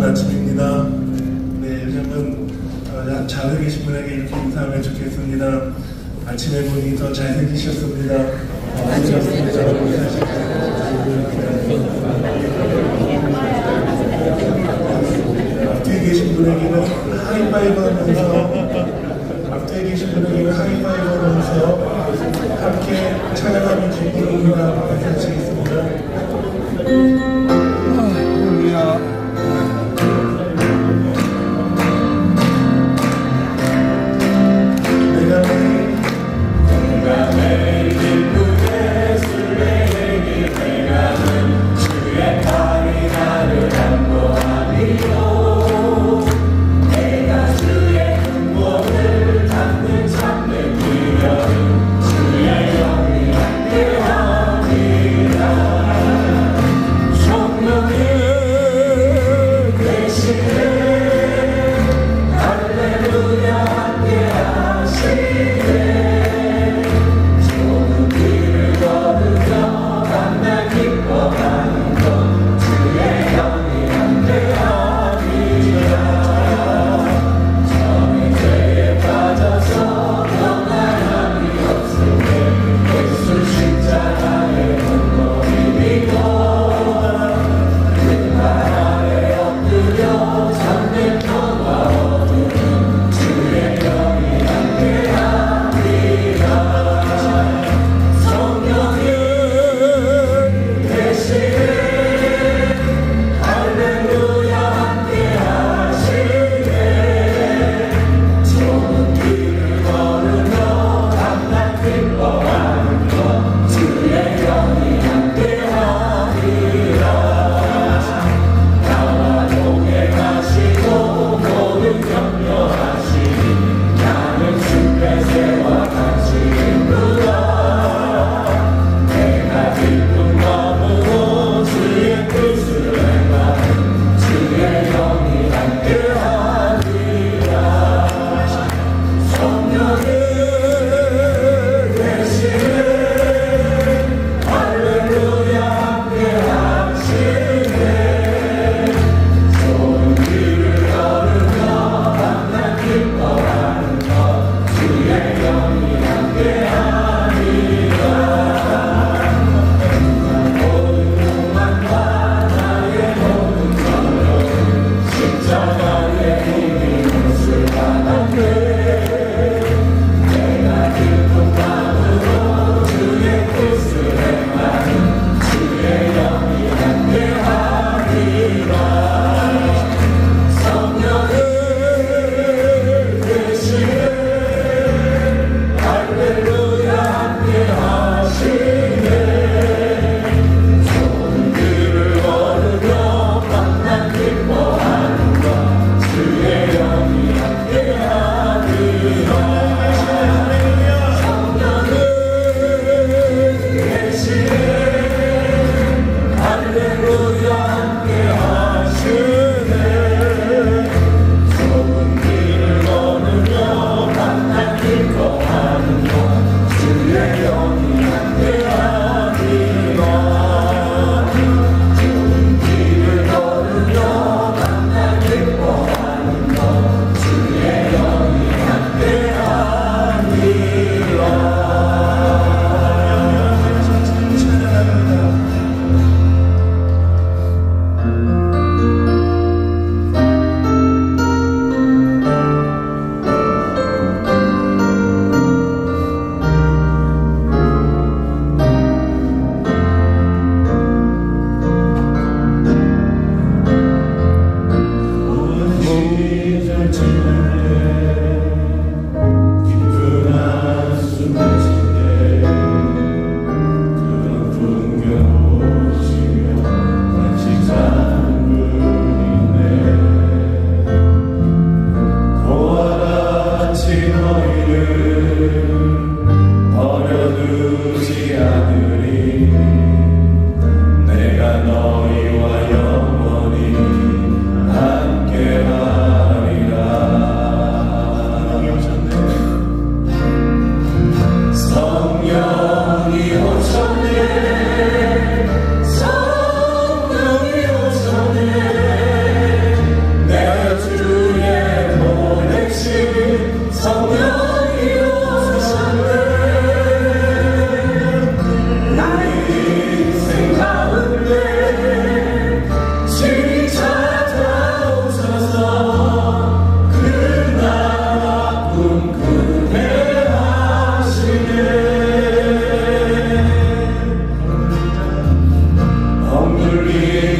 아침입니다. 네, 요즘은 좌우에 계신 분에게 이렇게 인사하면 좋겠습니다. 아침에 보니 더 잘생기셨습니다. 앞뒤에 계신 분에게는 하이파이브 하면서 함께 찬양하는 기쁨입니다. 하시겠습니다.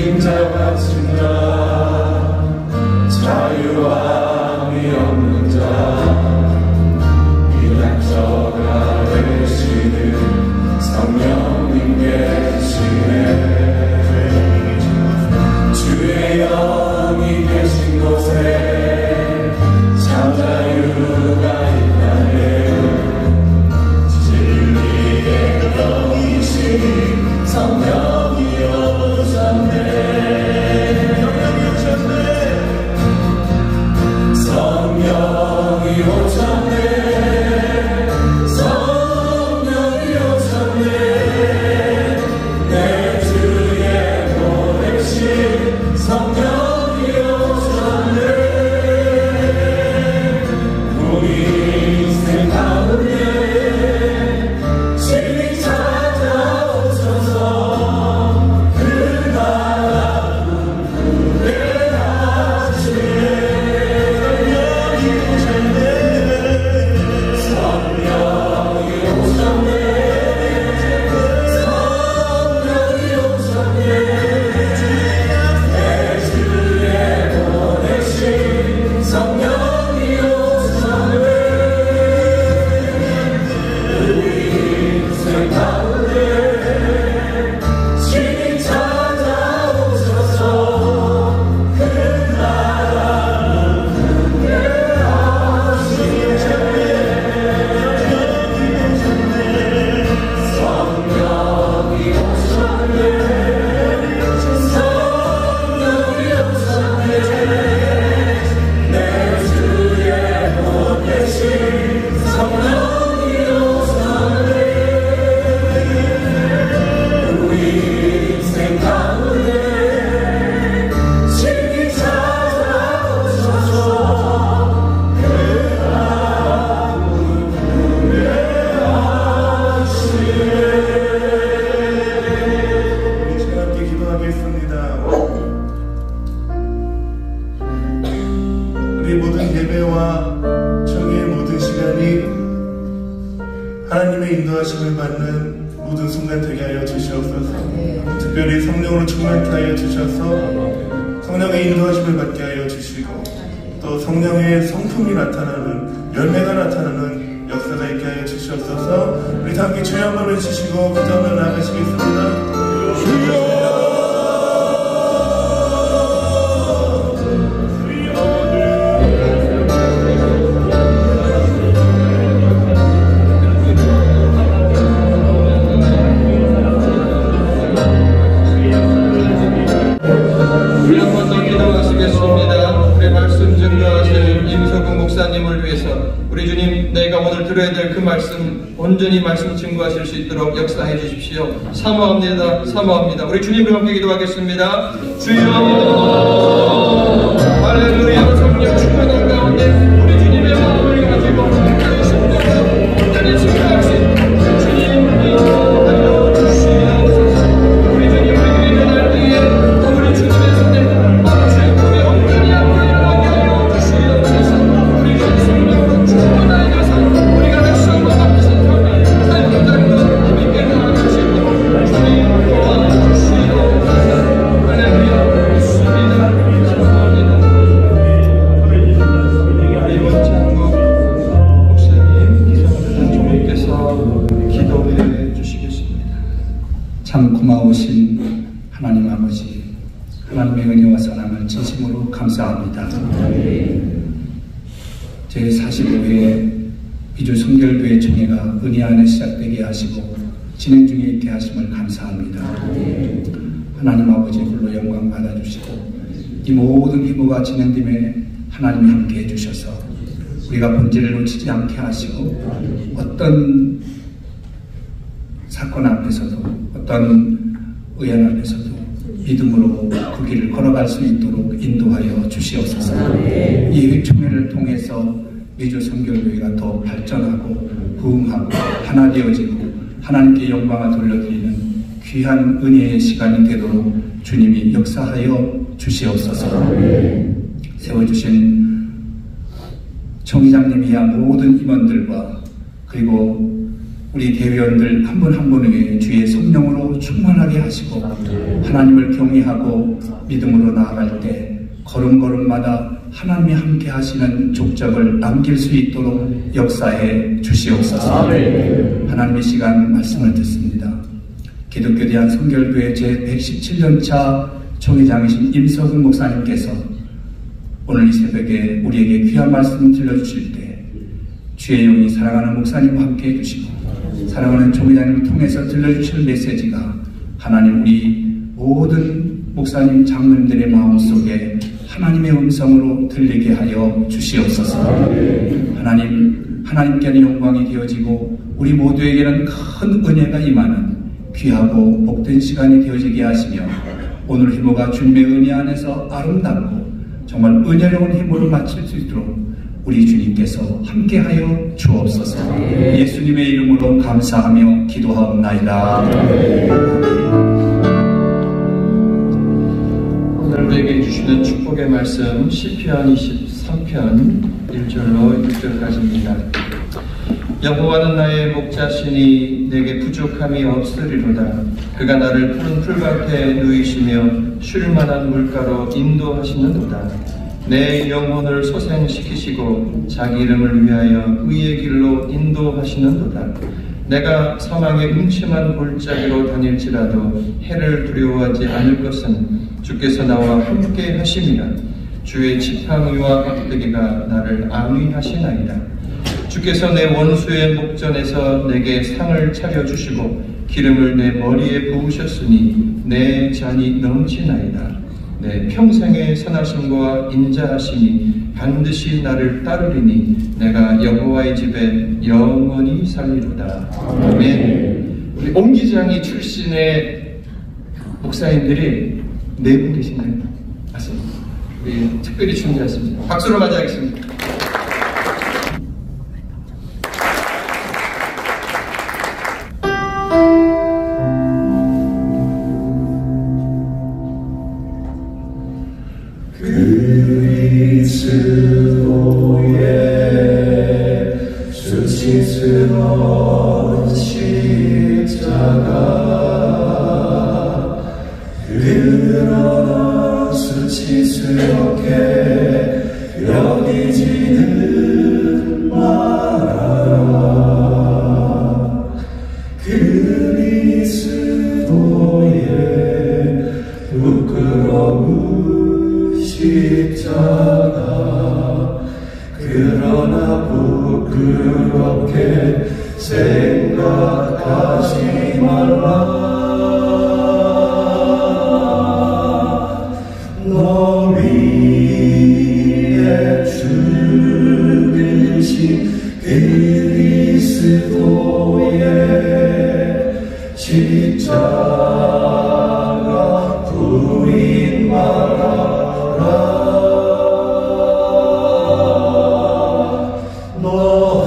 인자 같은 자 자유함이 없는 자 약속가 되시는 성령님 계시네 주의 영이 계신 곳에 참 자유가 있다네 진리의 영이신 성령이 오셨네 성령이 오셨네 우리 모든 예배와 청의 모든 시간이 하나님의 인도하심을 받는 모든 순간 되게 하여 주시옵소서. 특별히 성령으로 충만케 하여 주셔서 성령의 인도하심을 받게 하여 주시고 또 성령의 성품이 나타나는 열매가 나타나는 역사가 있게 하여 주시옵소서. 우리 다 함께 주여 한번 외치시고 기도하며 나아가시겠습니다. 주여 목사님을 위해서 우리 주님 내가 오늘 들어야 될 그 말씀 온전히 말씀 증거하실 수 있도록 역사해 주십시오. 사모합니다. 사모합니다. 우리 주님과 함께 기도하겠습니다. 주여 할렐루야. 성령 충만한 가운데 우리 주님의 마음을 가지고 온전히 증거할 수 있는 주님을 인도하여 주시옵소서. 우리 주님 우리 일어날 때에 우리 주님의 손에 주의 꿈에 온전히 앞으로 일어나게 하여 주시옵소서. 성령으로 충만하여서 우리가 백성과 같은 삶을 삶을 믿게 나아가시고 주님 도와주시옵소서. 할렐루야. 믿습니다. 감사합니다. 이번 장국 목사님 이성준 총리께서 기도해 주시겠습니다. 참 고마우신 하나님 아버지, 하나님의 은혜와 사랑을 진심으로 감사합니다. 제45회 미주 성결교회 총회가 은혜 안에 시작되게 하시고 진행 중에 있게 하심을 감사합니다. 하나님 아버지 홀로 영광 받아주시고 이 모든 기부가 진행됨에 하나님이 함께 해주셔서 우리가 본질을 놓치지 않게 하시고 어떤 사건 앞에서도 어떤 의연 앞에서도 믿음으로 그 길을 걸어갈 수 있도록 인도하여 주시옵소서. 이 총회를 통해서 미주 성결교회가 더 발전하고 부흥하고 하나 되어지고 하나님께 영광을 돌려드리는 귀한 은혜의 시간이 되도록 주님이 역사하여 주시옵소서. 세워주신 총회장님이야 모든 임원들과 그리고 우리 대회원들 한 분 한 분에게 주의 성령으로 충만하게 하시고 하나님을 경외하고 믿음으로 나아갈 때 걸음걸음마다 하나님이 함께 하시는 족적을 남길 수 있도록 역사해 주시옵소서. 하나님의 시간 말씀을 듣습니다. 기독교대한 성결교회 제117년차 총회장이신 임석은 목사님께서 오늘 이 새벽에 우리에게 귀한 말씀 들려주실 때 주의 영이 사랑하는 목사님과 함께 해주시고 사랑하는 총회장님을 통해서 들려주실 메시지가 하나님 우리 모든 목사님 장로님들의 마음속에 하나님의 음성으로 들리게 하여 주시옵소서. 하나님께는 영광이 되어지고 우리 모두에게는 큰 은혜가 임하는 귀하고 복된 시간이 되어지게 하시며 오늘 힘모가 주님의 은혜 안에서 아름답고 정말 은혜로운 힘으로 마칠 수 있도록 우리 주님께서 함께하여 주옵소서. 예수님의 이름으로 감사하며 기도하옵나이다. 오늘 우리에게 주시는 축복의 말씀 시편 23편 1절로 6절까지입니다. 여호와는 나의 목자시니 내게 부족함이 없으리로다. 그가 나를 푸른 풀밭에 누이시며 쉴만한 물가로 인도하시는도다. 내 영혼을 소생시키시고 자기 이름을 위하여 의의 길로 인도하시는도다. 내가 사망의 음침한 골짜기로 다닐지라도 해를 두려워하지 않을 것은 주께서 나와 함께 하심이라. 주의 지팡이와 막대기가 나를 안위하시나이다. 주께서 내 원수의 목전에서 내게 상을 차려주시고 기름을 내 머리에 부으셨으니 내 잔이 넘치나이다. 내 평생의 선하심과 인자하심이 반드시 나를 따르리니 내가 여호와의 집에 영원히 살리로다. 아멘. 우리 옹기장이 출신의 목사님들이 네 분 계신가요? 맞습니다. 우리 특별히 준비했습니다. 박수로 맞이하겠습니다. 그리스도의 수치스러운 십자가 그러나 수치스럽게 여기지는 말아라. 그리스도의 부끄러운 십자가 그러나 부끄럽게 생각하지 말라. 너 위에 죽으신 그리스도의 십자가 부인 말아라. 너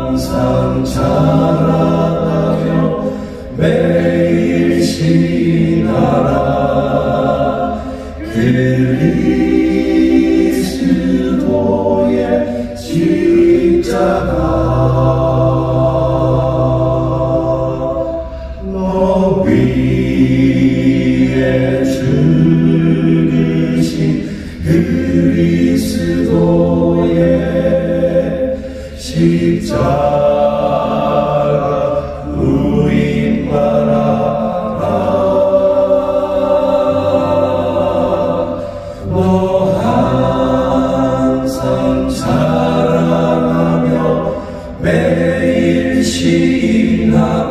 항상 자랑하며 매일 신하라. 그리스도의 십자가 너 위에 죽으신 그리스도의 십자가 부인 말아라. 너 항상 자랑하며 매일 신하라.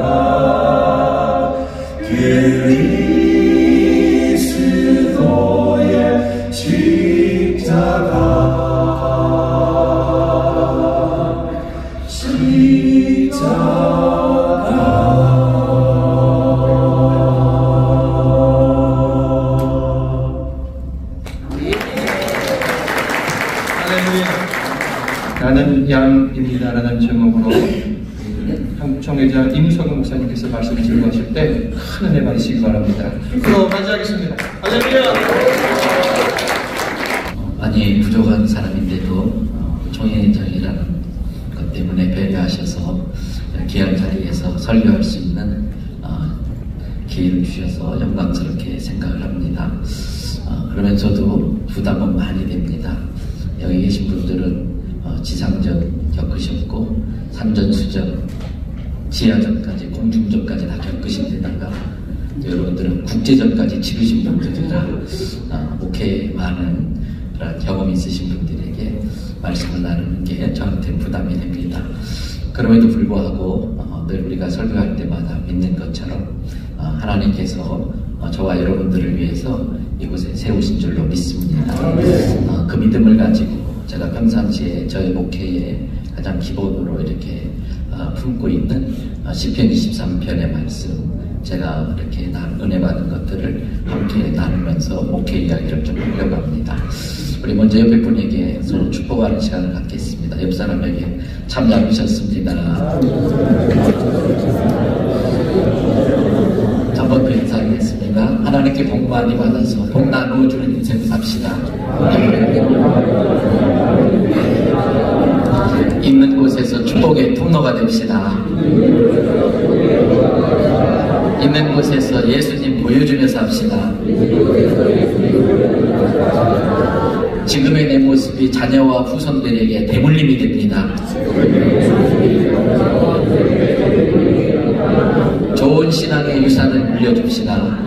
그리스도의 십자가 나는 양입니다라는 제목으로 한국총회장 임석은 목사님께서 말씀을 증거하실 때 큰 은혜 받으시기 바랍니다. 그럼 맞이하겠습니다. 할렐루야. 많이 부족한 사람인데도 총회장이라는 것 때문에 배려하셔서 설교할 수 있는 기회를 주셔서 영광스럽게 생각을 합니다. 그러면서도 부담은 많이 됩니다. 여기 계신 분들은 지상전 겪으셨고 산전수전, 지하전까지 공중전까지 다 겪으신 데다가 여러분들은 국제전까지 치르신 분들이라 목회에 많은 경험이 있으신 분들에게 말씀을 나누는 게 저한테 부담이 됩니다. 그럼에도 불구하고 늘 우리가 설교할 때마다 믿는 것처럼 하나님께서 저와 여러분들을 위해서 이곳에 세우신 줄로 믿습니다. 그 믿음을 가지고 제가 평상시에 저의 목회에 가장 기본으로 이렇게 품고 있는 시편 23편의 말씀, 제가 이렇게 은혜 받은 것들을 함께 나누면서 목회 이야기를 좀 하려고 합니다. 우리 먼저 옆에 분에게 서로 축복하는 시간을 갖겠습니다. 옆 사람에게 참 잘하셨습니다. 한번 인사하겠습니다. 하나님께 복 많이 받아서 복 나누어주는 인생 삽시다. 있는 곳에서 축복의 통로가 됩시다. 있는 곳에서 예수님 보여주면서 합시다. 지금의 내 모습이 자녀와 후손들에게 대물림이 됩니다. 좋은 신앙의 유산을 물려줍시다.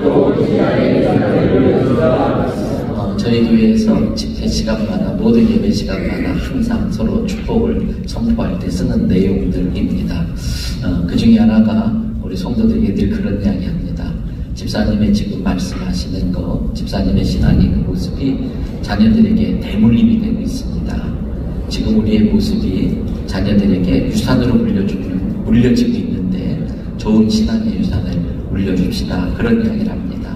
저희 교회에서 집회 시간마다 모든 예배 시간마다 항상 서로 축복을 선포할 때 쓰는 내용들입니다. 그 중에 하나가 우리 성도들에게 늘 그런 이야기 합니다. 집사님의 지금 말씀하시는 거, 집사님의 신앙의 그 모습이 자녀들에게 대물림이 되고 있습니다. 지금 우리의 모습이 자녀들에게 유산으로 물려지고 있는데 좋은 신앙의 유산을 물려줍시다. 그런 이야기를 합니다.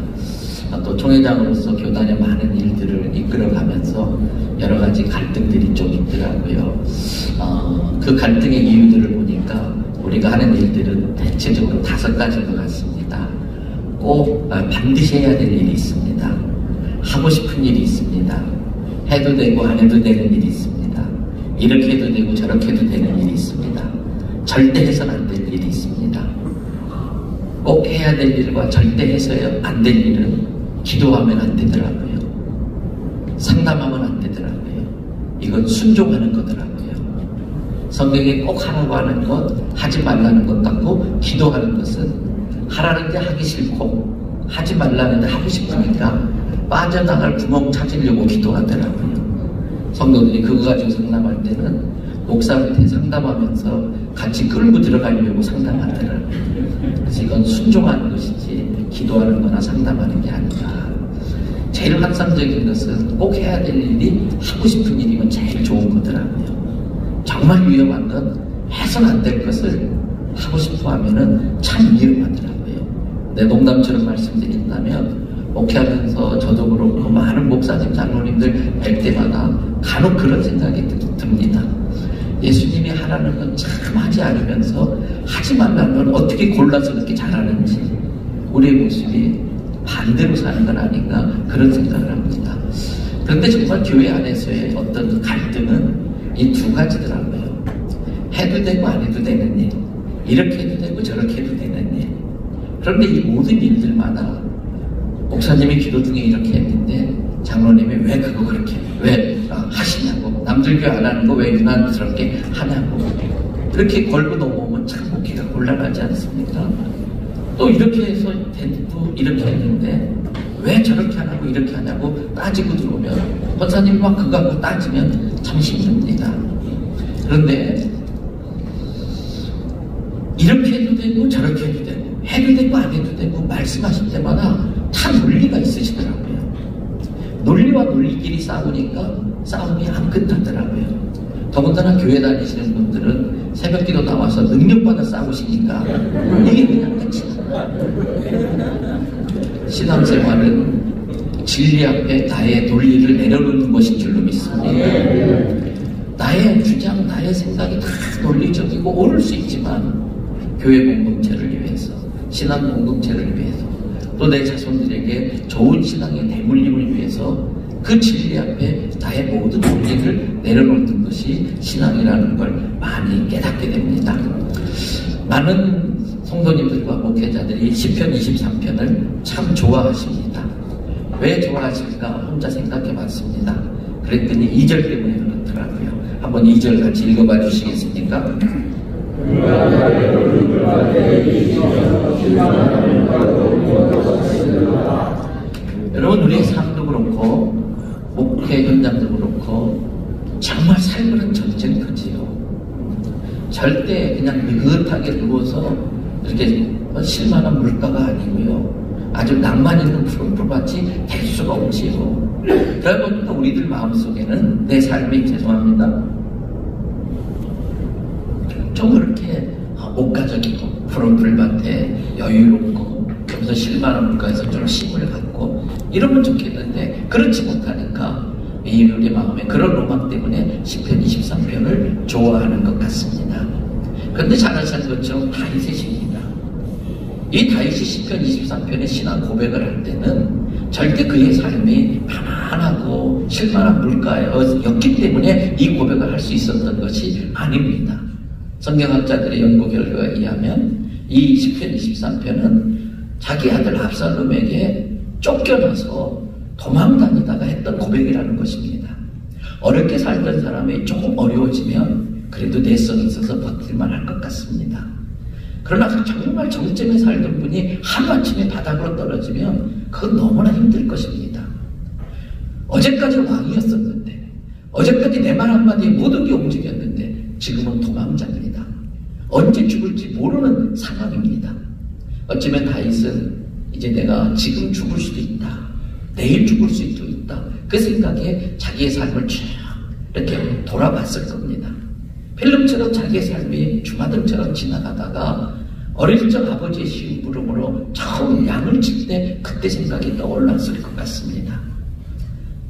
또 총회장으로서 교단의 많은 일들을 이끌어가면서 여러 가지 갈등들이 좀 있더라고요. 그 갈등의 이유들을 보니까 우리가 하는 일들은 대체적으로 5가지인 것 같습니다. 꼭 반드시 해야 될 일이 있습니다. 하고 싶은 일이 있습니다. 해도 되고 안 해도 되는 일이 있습니다. 이렇게 해도 되고 저렇게 해도 되는 일이 있습니다. 절대 해서는 안 될 일이 있습니다. 꼭 해야 될 일과 절대 해서야 안 될 일은 기도하면 안 되더라고요. 상담하면 안 되더라고요. 이건 순종하는 거더라고요. 성경에 꼭 하라고 하는 것, 하지 말라는 것 같고, 기도하는 것은 하라는데 하기 싫고 하지 말라는데 하고 싶으니까 빠져나갈 구멍 찾으려고 기도하더라고요. 성도들이 그거 가지고 상담할 때는 목사한테 상담하면서 같이 끌고 들어가려고 상담하더라고요. 그래서 이건 순종하는 것이지 기도하는 거나 상담하는 게 아니다. 제일 환상적인 것은 꼭 해야 될 일이 하고 싶은 일이면 제일 좋은 거더라고요. 정말 위험한 건 해서는 안 될 것을 하고 싶어 하면은 참 위험하더라고요. 내 농담처럼 말씀드린다면 목회하면서 저도 그렇고 많은 목사님, 장로님들 뵐 때마다 간혹 그런 생각이 듭니다. 예수님이 하라는 건 참 하지 않으면서 하지 말라는 건 어떻게 골라서 그렇게 잘하는지 우리의 모습이 반대로 사는 건 아닌가 그런 생각을 합니다. 그런데 정말 교회 안에서의 어떤 갈등은 이 2가지더라고요. 해도 되고 안 해도 되는 일, 이렇게 해도 되고 저렇게 해도 되는 일. 그런데 이 모든 일들마다 목사님이 기도 중에 이렇게 했는데 장로님이 왜 그거 그렇게 왜 하시냐고, 남들 교회 안 하는 거 왜 유난스럽게 하냐고, 그렇게 걸고 넘어오면 참 목회가 곤란하지 않습니까? 또 이렇게 해서 되고 이렇게 했는데 왜 저렇게 안 하고 이렇게 하냐고 따지고 들어오면 권사님이 막 그거 갖고 따지면 참 힘듭니다. 그런데 이렇게 해도 되고 저렇게 해도 되고 해도 되고 안 해도 되고 말씀하실 때마다 다 논리가 있으시더라고요. 논리와 논리끼리 싸우니까 싸움이 안 끝나더라고요. 더군다나 교회 다니시는 분들은 새벽기도 나와서 능력받아 싸우시니까 이게 그냥 끝이 나요. 신앙생활은 진리 앞에 나의 논리를 내려놓는 것인 줄로 믿습니다. 나의 주장, 나의 생각이 다 논리적이고 옳을 수 있지만 교회 공동체를 위해서, 신앙 공동체를 위해서, 또 내 자손들에게 좋은 신앙의 대물림을 위해서 그 진리 앞에 나의 모든 논리를 내려놓는 것이 신앙이라는 걸 많이 깨닫게 됩니다. 많은 성도님들과 목회자들이 시편 23편을 참 좋아하십니다. 왜 좋아하실까 혼자 생각해 봤습니다. 그랬더니 2절 때문에 그렇더라고요. 한번 2절 같이 읽어봐 주시겠습니까? 여러분, 우리의 삶도 그렇고 목회 현장도 그렇고 정말 삶은 전쟁터지요. 절대 그냥 느긋하게 누워서 이렇게 실만한 물가가 아니고요. 아주 낭만 있는 푸른푸른밭이 될 수가 없지요. 그러다 보니까 우리들 마음속에는 내 삶이 죄송합니다. 좀 그렇게 목가적이고 푸른 풀밭에 여유롭고 그러면서 실만한 물가에서 좀 힘을 갖고 이러면 좋겠는데 그렇지 못하니까 우리 마음에 그런 로망 때문에 시편 23편을 좋아하는 것 같습니다. 그런데 잘 아시는 것처럼 다윗의 시입니다. 이 다윗이 시편 23편의 신앙 고백을 할 때는 절대 그의 삶이 편안하고 실만한 물가였기 때문에 이 고백을 할 수 있었던 것이 아닙니다. 성경학자들의 연구 결과에 의하면 이 시편 23편은 자기 아들 압살롬에게 쫓겨나서 도망다니다가 했던 고백이라는 것입니다. 어렵게 살던 사람이 조금 어려워지면 그래도 내성이 있어서 버틸만 할 것 같습니다. 그러나 정말 정점에 살던 분이 하루아침에 바닥으로 떨어지면 그건 너무나 힘들 것입니다. 어제까지 왕이었었는데, 어제까지 내 말 한마디에 모든 게 움직였는데 지금은 도망자입니다. 언제 죽을지 모르는 상황입니다. 어쩌면 다윗은 이제 내가 지금 죽을 수도 있다, 내일 죽을 수도 있다, 그 생각에 자기의 삶을 쭉 이렇게 돌아봤을 겁니다. 필름처럼 자기의 삶이 주마등처럼 지나가다가 어릴 적 아버지의 심부름으로 처음 양을 칠 때 그때 생각이 떠올랐을 것 같습니다.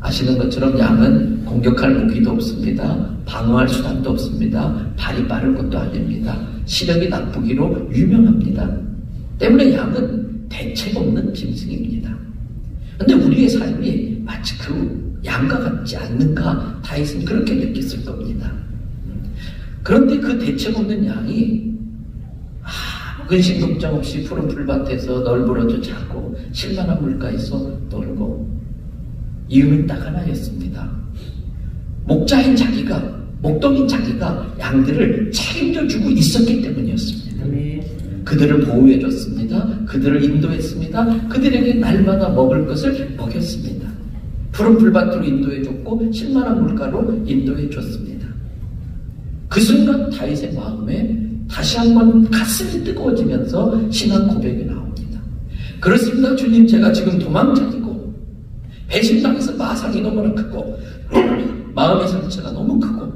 아시는 것처럼 양은 공격할 무기도 없습니다. 방어할 수단도 없습니다. 발이 빠른 것도 아닙니다. 시력이 나쁘기로 유명합니다. 때문에 양은 대책 없는 짐승입니다. 그런데 우리의 삶이 마치 그 양과 같지 않는가 다윗은 그렇게 느꼈을 겁니다. 그런데 그 대책 없는 양이 근심 걱정 없이 푸른 풀밭에서 널브러져 자고 실만한 물가에서 놀고, 이유는 딱 하나였습니다. 목자인 자기가, 목동인 자기가 양들을 책임져주고 있었기 때문이었습니다. 그들을 보호해줬습니다. 그들을 인도했습니다. 그들에게 날마다 먹을 것을 먹였습니다. 푸른 풀밭으로 인도해줬고 실만한 물가로 인도해줬습니다. 그 순간 다윗의 마음에 다시 한번 가슴이 뜨거워지면서 신앙 고백이 나옵니다. 그렇습니다. 주님, 제가 지금 도망자이고 배신당해서 마상이 너무나 크고 마음의 상처가 너무 크고,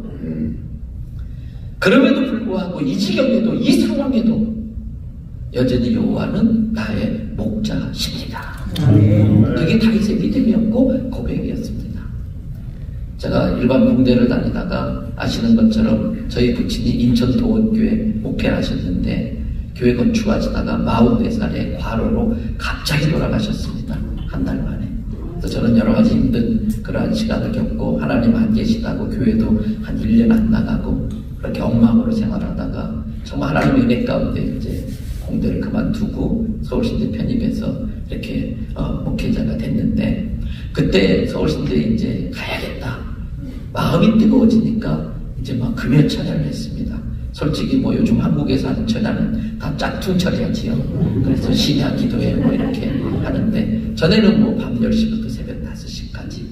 그럼에도 불구하고 이 지경에도 이 상황에도 여전히 여호와는 나의 목자십니다. 그게 다윗의 믿음이었고 고백이었습니다. 제가 일반 공대를 다니다가 아시는 것처럼 저희 부친이 인천 도원교회 목회를 하셨는데 교회 건축하시다가 44살에 과로로 갑자기 돌아가셨습니다. 한 달 만에. 그래서 저는 여러 가지 힘든 그러한 시간을 겪고 하나님 안 계시다고 교회도 한 1년 안 나가고 그렇게 엉망으로 생활하다가 정말 하나님의 은혜 가운데 이제 공대를 그만두고 서울신대 편입해서 이렇게 목회자가 됐는데, 그때 서울신대에 이제 가야겠다 마음이 뜨거워지니까 이제 막 금요 찬양을 했습니다. 솔직히 뭐 요즘 한국에서 하는 찬양은 다 짝퉁 처리하지요. 그래서 심야 기도회 뭐 이렇게 하는데, 전에는 뭐 밤 10시부터 새벽 5시까지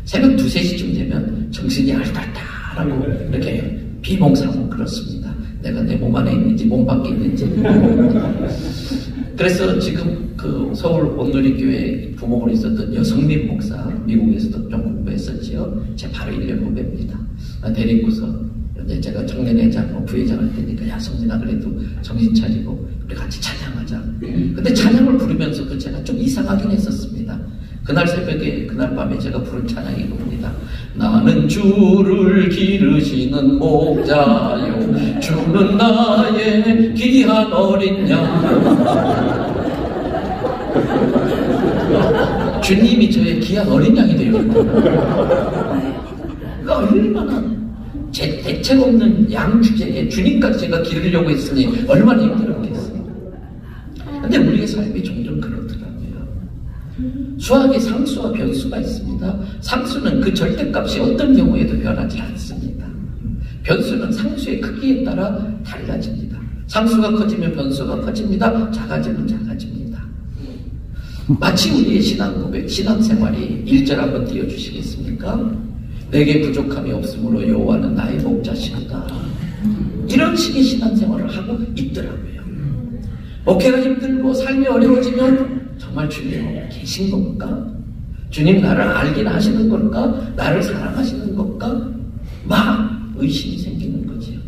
새벽 2, 3시쯤 되면 정신이 알딸딸하고 이렇게 비몽사몽 그렇습니다. 내가 내 몸 안에 있는지 몸 밖에 있는지. 그래서 지금 그 서울 온누리교회 부목으로 있었던 여성민 목사, 미국에서도 좀 공부했었지요. 제 바로 1년 후배입니다. 데리고서 이제 제가 청년회장, 부회장 할 때니까, 야 성민아, 그래도 정신 차리고 우리 같이 찬양하자. 근데 찬양을 부르면서 그 제가 좀 이상하긴 했었습니다. 그날 새벽에, 그날 밤에 제가 부른 찬양이 그겁니다. 나는 주를 기르시는 목자요, 주는 나의 귀한 어린 양. 주님이 저의 귀한 어린 양이 되었구나. 그러니까 얼마나 대책 없는 양 주제에 주님까지 제가 기르려고 했으니 얼마나 힘들었겠어요. 수학의 상수와 변수가 있습니다. 상수는 그 절대값이 어떤 경우에도 변하지 않습니다. 변수는 상수의 크기에 따라 달라집니다. 상수가 커지면 변수가 커집니다. 작아지면 작아집니다. 마치 우리의 신앙 고백, 신앙생활이 1절 한번 띄워주시겠습니까? 내게 부족함이 없으므로 여호와는 나의 목자시로다. 이런 식의 신앙생활을 하고 있더라고요. 목회가 힘들고 삶이 어려워지면 정말 주님 계신 건가? 주님 나를 알긴 하시는 걸까? 나를 사랑하시는 걸까? 막 의심이 생기는 거지요.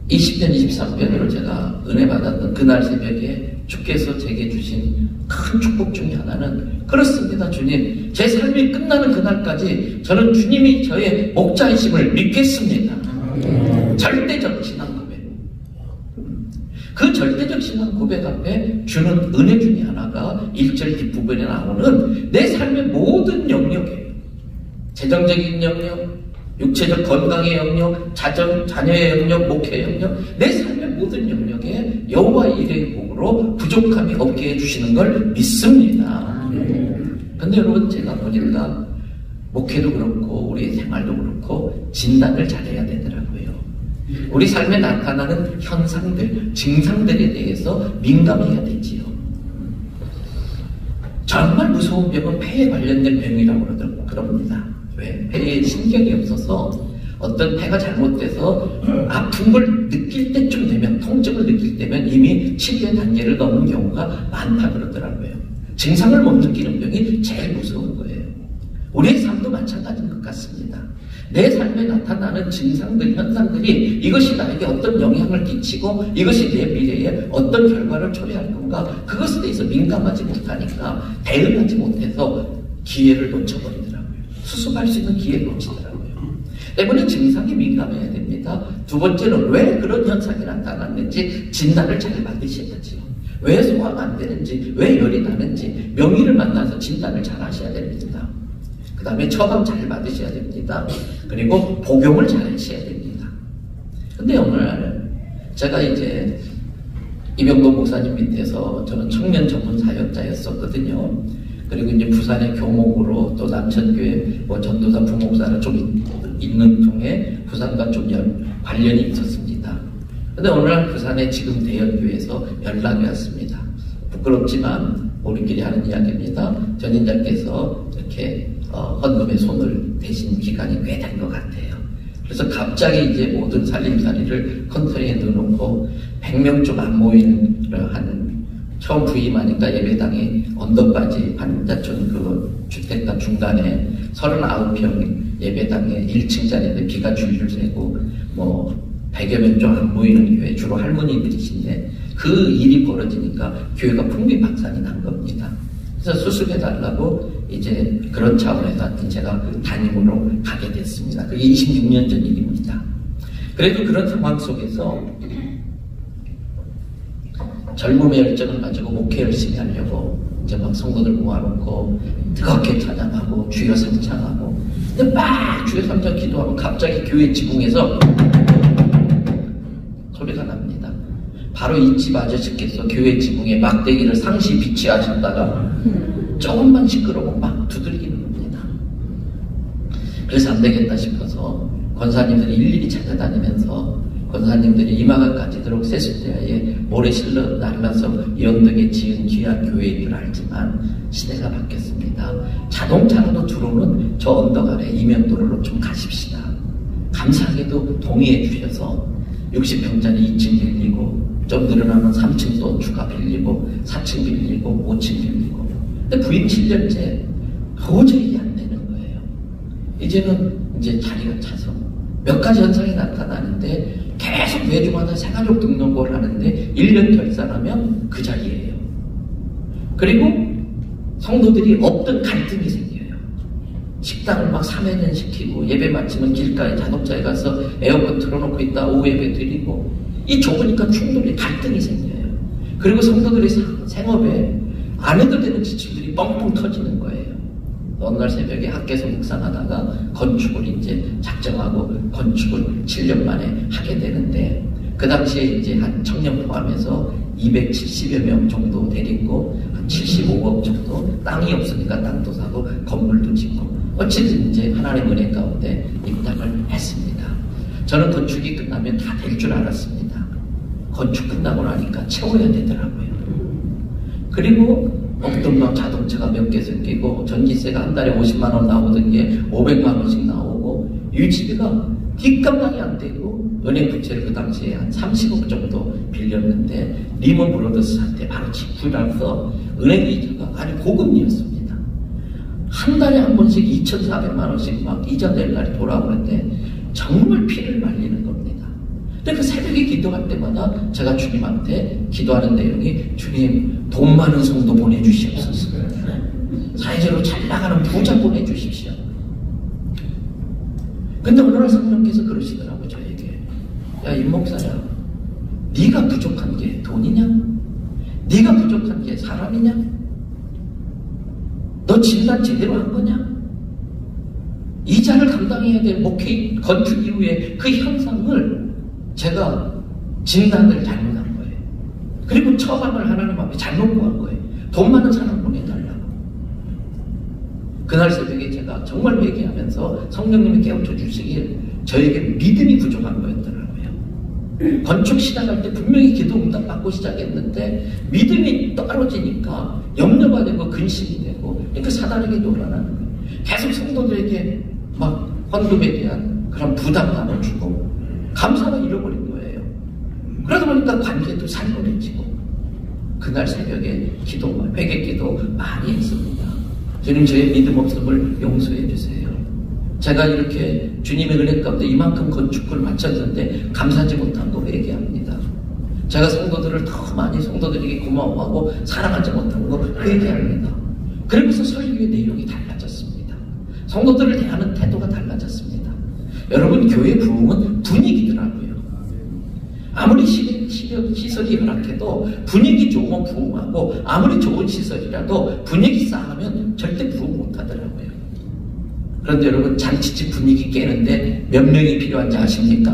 20편 23편으로 제가 은혜 받았던 그날 새벽에 주께서 제게 주신 큰 축복 중에 하나는 그렇습니다. 주님, 제 삶이 끝나는 그날까지 저는 주님이 저의 목자이심을 믿겠습니다. 절대적 신앙 고백. 그 절대적 신앙 고백 앞에 주는 은혜 중에 하나가 1절 뒷부분에 나오는 내 삶의 모든 영역에 재정적인 영역, 육체적 건강의 영역, 자녀의 영역, 목회 영역, 내 삶의 모든 영역에 여호와의 일의 복으로 부족함이 없게 해주시는 걸 믿습니다. 근데 여러분 제가 보니까 목회도 그렇고 우리 생활도 그렇고 진단을 잘해야 되더라고요. 우리 삶에 나타나는 현상들, 증상들에 대해서 민감해야 되지요. 정말 무서운 병은 폐에 관련된 병이라고 그럽니다. 왜? 폐에 신경이 없어서 어떤 폐가 잘못돼서 아픈 걸 느낄 때쯤 되면, 통증을 느낄 때면 이미 치료의 단계를 넘은 경우가 많다 그러더라고요. 증상을 못 느끼는 병이 제일 무서운 거예요. 우리의 삶도 마찬가지인 것 같습니다. 내 삶에 나타나는 증상들, 현상들이 이것이 나에게 어떤 영향을 끼치고 이것이 내 미래에 어떤 결과를 초래할 건가, 그것에 대해서 민감하지 못하니까 대응하지 못해서 기회를 놓쳐버리더라고요. 수습할 수 있는 기회를 놓치더라고요. 때문에 증상에 민감해야 됩니다. 두 번째는 왜 그런 현상이 나타났는지 진단을 잘 받으셔야지요. 왜 소화가 안 되는지, 왜 열이 나는지 명의를 만나서 진단을 잘 하셔야 됩니다. 그 다음에 처방 잘 받으셔야 됩니다. 그리고 복용을 잘 하셔야 됩니다. 근데 오늘 제가 이제 이병도 목사님 밑에서 저는 청년 전문 사역자였었거든요. 그리고 이제 부산의 교목으로 또 남천교회 전도사 부목사를 좀 있는 통에 부산과 좀 관련이 있었습니다. 근데 오늘 부산의 지금 대형교회에서 연락이 왔습니다. 부끄럽지만 우리끼리 하는 이야기입니다. 전인자께서 이렇게 헌금에 손을 대신 기간이 꽤 된 것 같아요. 그래서 갑자기 이제 모든 살림살이를 컨트롤에 넣어놓고 100명 좀 안 모이는 하는, 처음 부임하니까 예배당에 언덕바지 반자촌 그 주택가 중간에 39평 예배당에 1층 자리인데 비가 줄줄 새고 뭐 100여 명 좀 안 모이는 교회, 주로 할머니들이신데 그 일이 벌어지니까 교회가 풍비박산이 난 겁니다. 그래서 수습해달라고 이제 그런 차원에서 하여튼 제가 담임으로 가게 됐습니다. 그게 26년 전 일입니다. 그래도 그런 상황 속에서 젊음의 열정을 가지고 목회 열심히 하려고 이제 막 성도들 모아놓고 뜨겁게 찬양하고 주여 삼창하고, 근데 막 주여 삼창 기도하고 갑자기 교회 지붕에서 소리가 납니다. 바로 이 집 아저씨께서 교회 지붕에 막대기를 상시 비치하셨다가 조금만 시끄러워 막 두들기는 겁니다. 그래서 안 되겠다 싶어서 권사님들이 일일이 찾아다니면서 권사님들이 이마가 까지도록 세숫대야에 모래 실러 날라서 이 언덕에 지은 귀한 교회인 줄 알지만 시대가 바뀌었습니다. 자동차로도 들어오는 저 언덕 아래 이면도로로 좀 가십시다. 감사하게도 동의해 주셔서 60평짜리 2층 빌리고 좀 늘어나면 3층 또 추가 빌리고 4층 빌리고 5층 빌리고, 근데 부임 7년째 도저히 안 되는 거예요. 이제는 이제 자리가 차서 몇 가지 현상이 나타나는데 계속 매주마다 새가족 등록을 하는데 1년 결산하면 그 자리예요. 그리고 성도들이 없던 갈등이 생겨요. 식당을 막 3회년 시키고 예배 마치면 길가에 자동차에 가서 에어컨 틀어놓고 있다 오후 예배 드리고, 이 좁으니까 충돌이, 갈등이 생겨요. 그리고 성도들의 생업에 안 해도 되는 지출들이 뻥뻥 터지는 거예요. 어느 날 새벽에 학교에서 묵상하다가 건축을 이제 작정하고 건축을 7년 만에 하게 되는데 그 당시에 이제 한 청년 포함해서 270여 명 정도 데리고 한 75억 정도 땅이 없으니까 땅도 사고 건물도 짓고 어쨌든 이제 하나님의 은혜 가운데 입당을 했습니다. 저는 건축이 끝나면 다 될 줄 알았습니다. 건축 끝나고 나니까 채워야 되더라고요. 그리고 없던 막 자동차가 몇 개 생기고 전기세가 한 달에 50만 원 나오던 게 500만 원씩 나오고 유지비가 뒷감당이 안 되고 은행 부채를 그 당시에 한 30억 정도 빌렸는데 리먼 브로더스한테 바로 직후라서 은행 이자가 아주 고금리였습니다. 한 달에 한 번씩 2,400만 원씩 막 이자 낼 날이 돌아오는데 정말 피를 말리는 겁니다. 근데 그 새벽에 기도할 때마다 제가 주님한테 기도하는 내용이 주님 돈 많은 성도 보내주시옵소서. 사회적으로 잘 나가는 부자 보내주십시오. 근데 어느 날 성령께서 그러시더라고 저에게. 야 임목사야, 네가 부족한 게 돈이냐? 네가 부족한 게 사람이냐? 너 진단 제대로 한 거냐? 이자를 감당해야 될 목회 건축 이후에 그 현상을 제가 진단을 잘못한 거예요. 그리고 처방을 하나님 앞에 잘못 구한 거예요. 돈 많은 사람 보내달라고. 그날 새벽에 제가 정말 회개하면서 성령님이 깨우쳐 주시길 저에게 믿음이 부족한 거였더라고요. 건축 시작할 때 분명히 기도 응답 받고 시작했는데 믿음이 떨어지니까 염려가 되고 근심이 되고 그러니까 사단에게 놀아나는 거예요. 계속 성도들에게 막 헌금에 대한 그런 부담감을 주고 감사를 잃어버린 거예요. 그러다 보니까 관계도 살벌해지고 그날 새벽에 기도, 회개 기도 많이 했습니다. 주님 저의 믿음 없음을 용서해 주세요. 제가 이렇게 주님의 은혜 가운데 이만큼 건축을 마쳤는데 감사하지 못한 거 회개합니다. 제가 성도들을 더 많이 성도들에게 고마워하고 사랑하지 못한 거 회개합니다. 그러면서 설교의 내용이 달라졌습니다. 성도들을 대하는 태도가 달라졌습니다. 여러분 교회 부흥은 분위기더라고요. 아무리 시설이 허락해도 분위기 좋으면 부흥하고 아무리 좋은 시설이라도 분위기 싸하면 절대 부흥 못하더라고요. 그런데 여러분 잔치집 분위기 깨는데 몇 명이 필요한지 아십니까?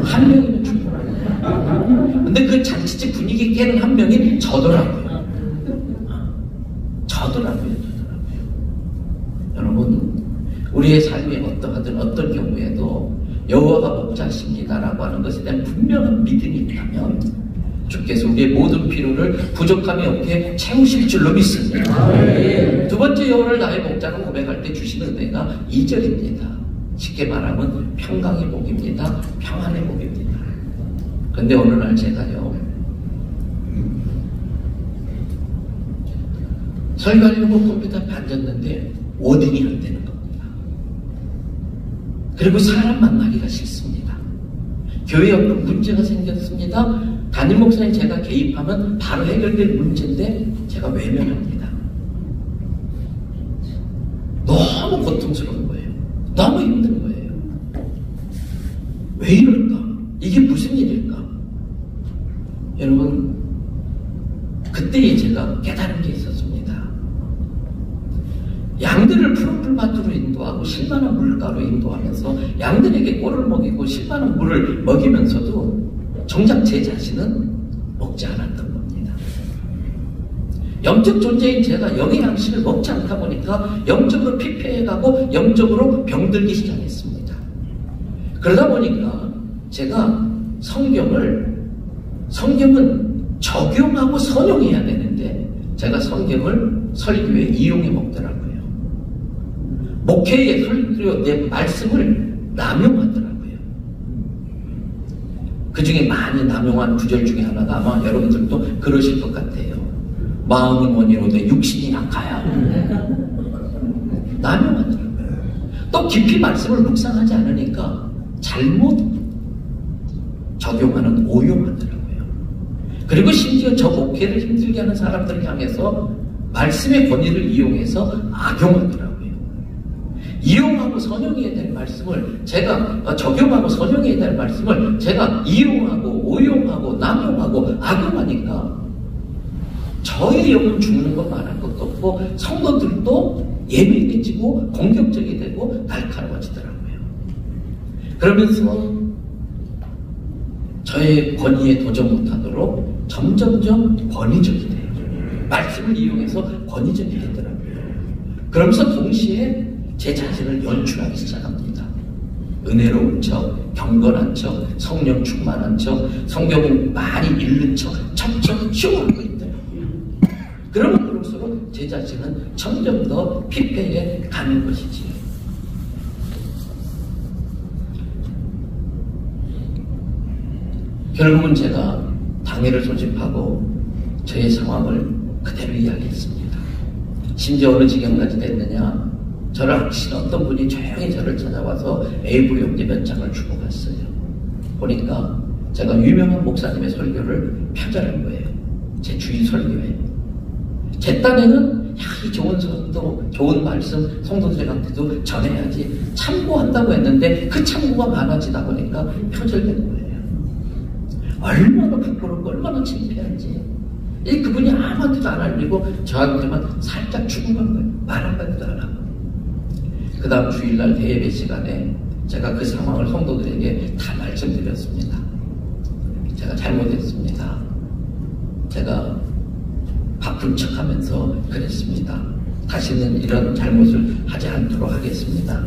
한 명이면 충분합니다. 근데 그 잔치집 분위기 깨는 한 명이 저더라고요. 저더라고요. 여러분 우리의 삶이 어떠하든 어떤 경우에도 여호와가 목자십니다라고 하는 것에 대한 분명한 믿음이 있다면 주께서 우리의 모든 필요를 부족함이 없게 채우실 줄로 믿습니다. 두 번째 여호와를 나의 목자로 고백할 때 주시는 은혜가 2절입니다. 쉽게 말하면 평강의 복입니다. 평안의 복입니다. 근데 어느 날 제가요 설교하려고 컴퓨터 앞에 앉았는데 워딩이 안 되는 겁니다. 그리고 사람 만나기가 싫습니다. 교회 옆으로 문제가 생겼습니다. 담임 목사님 제가 개입하면 바로 해결될 문제인데 제가 외면합니다. 너무 고통스러운 거예요. 너무 힘든 거예요. 왜 이럴까? 이게 무슨 일일까? 여러분 그때 제가 깨달은 게 있었습니다. 양들을 푸른 밭으로 인도하고 실만한 물가로 인도하면서 양들에게 꼴을 먹이고 실만한 물을 먹이면서도 정작 제 자신은 먹지 않았던 겁니다. 영적 존재인 제가 영의 양식을 먹지 않다 보니까 영적으로 피폐해가고 영적으로 병들기 시작했습니다. 그러다 보니까 제가 성경은 적용하고 선용해야 되는데 제가 성경을 설교에 이용해 먹더라고요. 목회의 설교 내 말씀을 남용하더라고요. 그 중에 많이 남용한 구절 중에 하나가 아마 여러분들도 그러실 것 같아요. 마음은 원이로되 육신이 약하야. 남용하더라고요. 또 깊이 말씀을 묵상하지 않으니까 잘못 적용하는 오용하더라고요. 그리고 심지어 저 목회를 힘들게 하는 사람들을 향해서 말씀의 권위를 이용해서 악용하더라고요. 이용하고 선용해야 될 말씀을 제가 적용하고 선용해야 될 말씀을 제가 이용하고 오용하고 남용하고 악용하니까 저의 영은 죽는 것 말할 것도 없고 성도들도 예민해지고 공격적이 되고 날카로워지더라고요. 그러면서 저의 권위에 도전 못하도록 점점점 권위적이 돼요. 말씀을 이용해서 권위적이 되더라고요. 그러면서 동시에 제 자신을 연출하기 시작합니다. 은혜로운 척, 경건한 척, 성령 충만한 척, 성경을 많이 읽는 척, 척척 쇼하고 있더라고요. 그러면 그럴수록 제 자신은 점점 더 피폐해 가는 것이지. 결국은 제가 당회를 소집하고 저의 상황을 그대로 이야기했습니다. 심지어 어느 지경까지 됐느냐, 저를 아시는 어떤 분이 조용히 저를 찾아와서 A4 용지 몇 장을 주고 갔어요. 보니까 제가 유명한 목사님의 설교를 표절한 거예요. 제 주일 설교에. 제 딴에는 이 좋은 선도, 좋은 말씀 성도들한테도 전해야지 참고한다고 했는데 그 참고가 많아지다 보니까 표절된 거예요. 얼마나 부끄럽고 얼마나 창피한지. 그분이 아무한테도 안 알리고 저한테만 살짝 주고 간 거예요. 말 한마디도 안 하고. 그 다음 주일날 대예배 시간에 제가 그 상황을 성도들에게 다 말씀드렸습니다. 제가 잘못했습니다. 제가 바쁜 척하면서 그랬습니다. 다시는 이런 잘못을 하지 않도록 하겠습니다.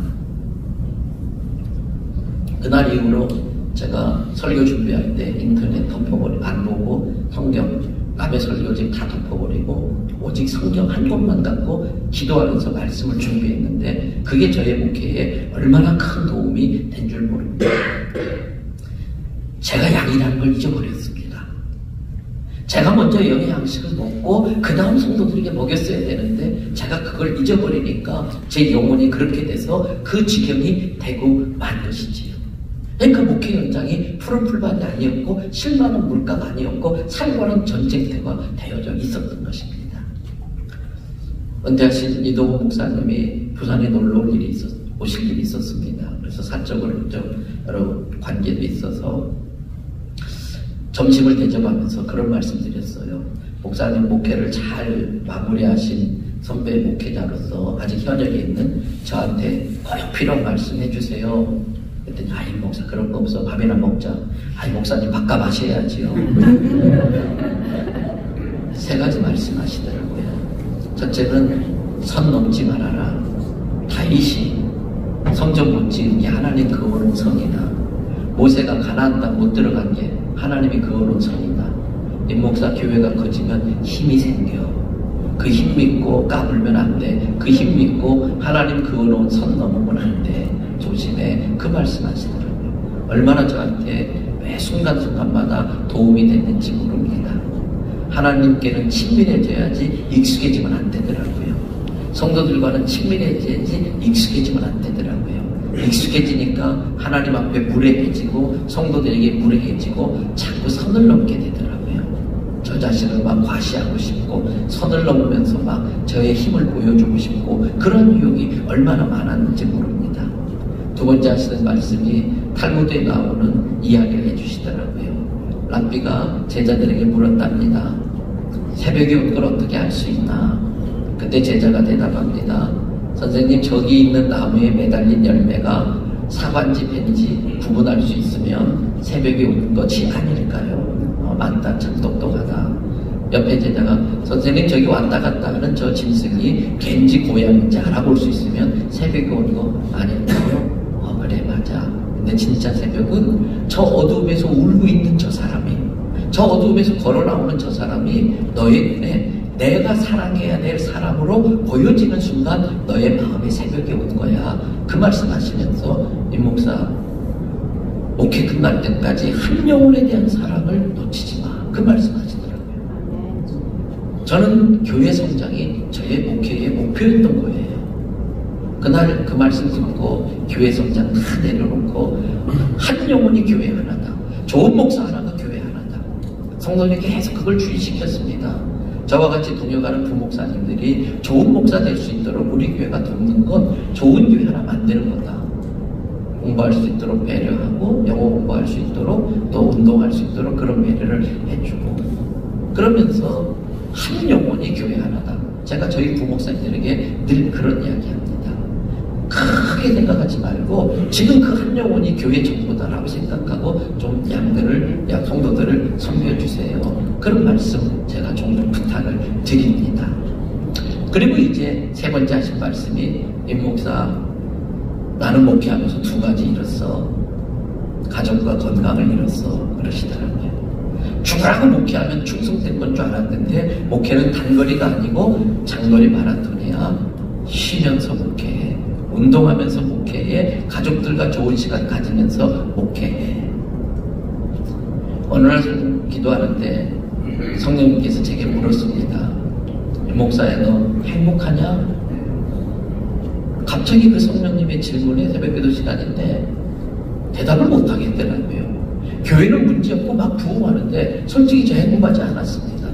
그날 이후로 제가 설교 준비할 때 인터넷 덮어버리고 안 보고 성경 남의 설교집 다 덮어버리고 오직 성경 한 권만 갖고 기도하면서 말씀을 준비했는데 그게 저의 목회에 얼마나 큰 도움이 된 줄 모릅니다. 제가 양이라는 걸 잊어버렸습니다. 제가 먼저 영양식을 먹고 그 다음 성도들에게 먹였어야 되는데 제가 그걸 잊어버리니까 제 영혼이 그렇게 돼서 그 지경이 되고 만 것이지요. 그러니까 목회 현장이 푸른 풀밭이 아니었고 실망은 물가가 아니었고 살벌한 전쟁터가 되어져 있었던 것입니다. 은퇴하신 이동호 목사님이 부산에 놀러 오실 일이 있었습니다. 그래서 사적으로 좀 여러 관계도 있어서 점심을 대접하면서 그런 말씀 드렸어요. 목사님 목회를 잘 마무리하신 선배 목회자로서 아직 현역에 있는 저한테 꼭 필요한 말씀 해주세요. 그랬더니 아이 목사 그런 거 없어. 밥이나 먹자. 아이 목사님 밥값 하셔야지요. 세 가지 말씀하시더라고요. 첫째는 선 넘지 말아라. 다윗이 성전 못 지은 게 하나님 그어놓은 성이다. 모세가 가나안 땅 못 들어간 게 하나님이 그어놓은 성이다. 이 목사 교회가 커지면 힘이 생겨. 그 힘 믿고 까불면 안 돼. 그 힘 믿고 하나님 그어놓은 선 넘으면 안 돼. 조심해. 그 말씀하시더라고요. 얼마나 저한테 매 순간순간마다 도움이 됐는지 모릅니다. 하나님께는 친밀해져야지 익숙해지면 안 되더라고요. 성도들과는 친밀해져야지 익숙해지면 안 되더라고요. 익숙해지니까 하나님 앞에 무례해지고 성도들에게 무례해지고 자꾸 선을 넘게 되더라고요. 저 자신을 막 과시하고 싶고 선을 넘으면서 막 저의 힘을 보여주고 싶고 그런 유혹이 얼마나 많았는지 모릅니다. 두 번째 하시는 말씀이 탈무드에 나오는 이야기를 해주시더라고요. 랍비가 제자들에게 물었답니다. 새벽에 온 걸 어떻게 알 수 있나? 그때 제자가 대답합니다. 선생님, 저기 있는 나무에 매달린 열매가 사과인지 뱀인지 구분할 수 있으면 새벽에 온 것이 아닐까요? 맞다, 참 똑똑하다. 옆에 제자가 선생님, 저기 왔다 갔다 하는 저 짐승이 개인지 고양인지 알아볼 수 있으면 새벽에 온 거 아닐까요? 그래, 맞아. 근데 진짜 새벽은 저 어두움에서 울고 있는 저 사람이, 저 어두움에서 걸어 나오는 저 사람이 너의 눈에 내가 사랑해야 될 사람으로 보여지는 순간 너의 마음에 새벽에 온 거야. 그 말씀하시면서 임 목사 목회 끝날 때까지 한 영혼에 대한 사랑을 놓치지 마. 그 말씀하시더라고요. 저는 교회 성장이 저의 목회의 목표였던 거예요. 그날 그 말씀 듣고 교회 성장 다 내려놓고 한 영혼이 교회 하나다. 좋은 목사 하나가 교회 하나다. 성도들이 계속 그걸 주의시켰습니다. 저와 같이 동역하는 부목사님들이 좋은 목사 될 수 있도록 우리 교회가 돕는 건 좋은 교회 하나 만드는 거다. 공부할 수 있도록 배려하고 영어 공부할 수 있도록 또 운동할 수 있도록 그런 배려를 해주고 그러면서 한 영혼이 교회 하나다. 제가 저희 부목사님들에게 늘 그런 이야기합니다. 크게 크게 생각하지 말고 지금 그 한 영혼이 교회 전부다라고 생각하고 좀 성도들을 섬겨주세요. 그런 말씀 제가 종종 부탁을 드립니다. 그리고 이제 세 번째 하신 말씀이 임 목사, 나는 목회하면서 두 가지 잃었어. 가정과 건강을 잃었어. 그러시더라고요. 죽으라고 목회하면 충성된 건 줄 알았는데 목회는 단거리가 아니고 장거리 마라톤이야. 쉬면서 목회해. 운동하면서 목회해. 가족들과 좋은 시간 가지면서 목회해. 어느 날 기도하는데 성령님께서 제게 물었습니다. 목사야, 너 행복하냐? 갑자기 그 성령님의 질문에 새벽기도 시간인데 대답을 못하겠더라고요. 교회는 문제없고 막 부흥하는데 솔직히 저 행복하지 않았습니다.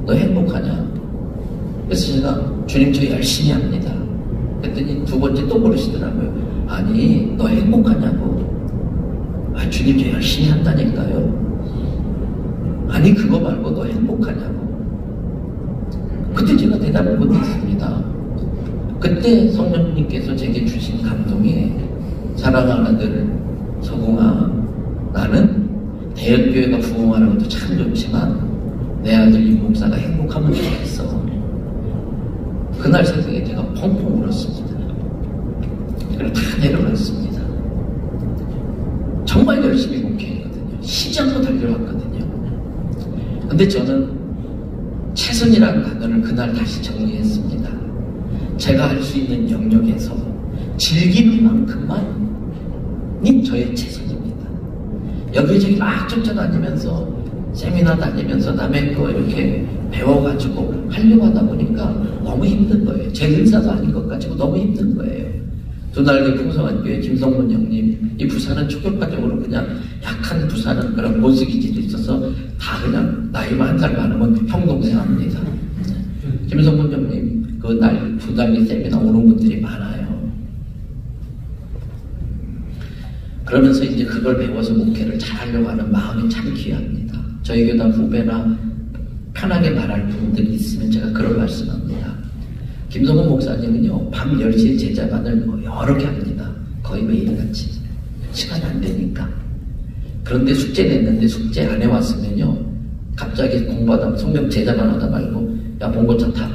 너 행복하냐? 그래서 제가 주님 저 열심히 합니다. 그랬더니 두 번째 또 물으시더라고요. 아니 너 행복하냐고. 아 주님 저 열심히 한다니까요. 아니 그거 말고 너 행복하냐고. 그때 제가 대답을 못했습니다. 그때 성령님께서 제게 주신 감동이 사랑하는 아들 서공아, 나는 대형교회가 부흥하는 것도 참 좋지만 내 아들 임 목사가 행복하면 좋겠어. 그날 새벽에 제가 펑펑 울었습니다. 그리고 다 내려갔습니다. 정말 열심히 목회했거든요. 시장도 달려왔거든요. 근데 저는 최선이라는 단어를 그날 다시 정리했습니다. 제가 할 수 있는 영역에서 즐기는 만큼만이 저의 최선입니다. 여기저기 막 쫓아다니면서 세미나 다니면서 남의 거 이렇게 배워가지고 하려고 하다 보니까 너무 힘든 거예요. 제 의사도 아닌 것 가지고 너무 힘든 거예요. 두 날개 풍성한 교회 김성문 형님, 이 부산은 초교과적으로 그냥 약한 부산은 그런 모습이지도 있어서 다 그냥 나이만 한 살 많으면 형 동생 합니다. 김성문 형님 그 날 두 달기 세미나 오는 분들이 많아요. 그러면서 이제 그걸 배워서 목회를 잘하려고 하는 마음이 참 귀합니다. 저희 교단 후배나 편하게 말할 분들이 있으면 제가 그런 말씀합니다. 김성훈 목사님은요 밤 10시에 제자반을 여러 개 합니다. 거의 매일같이 시간이 안 되니까. 그런데 숙제 냈는데 숙제 안 해왔으면요 갑자기 공부하다 성경 제자반 하다 말고 야 봉고차 타.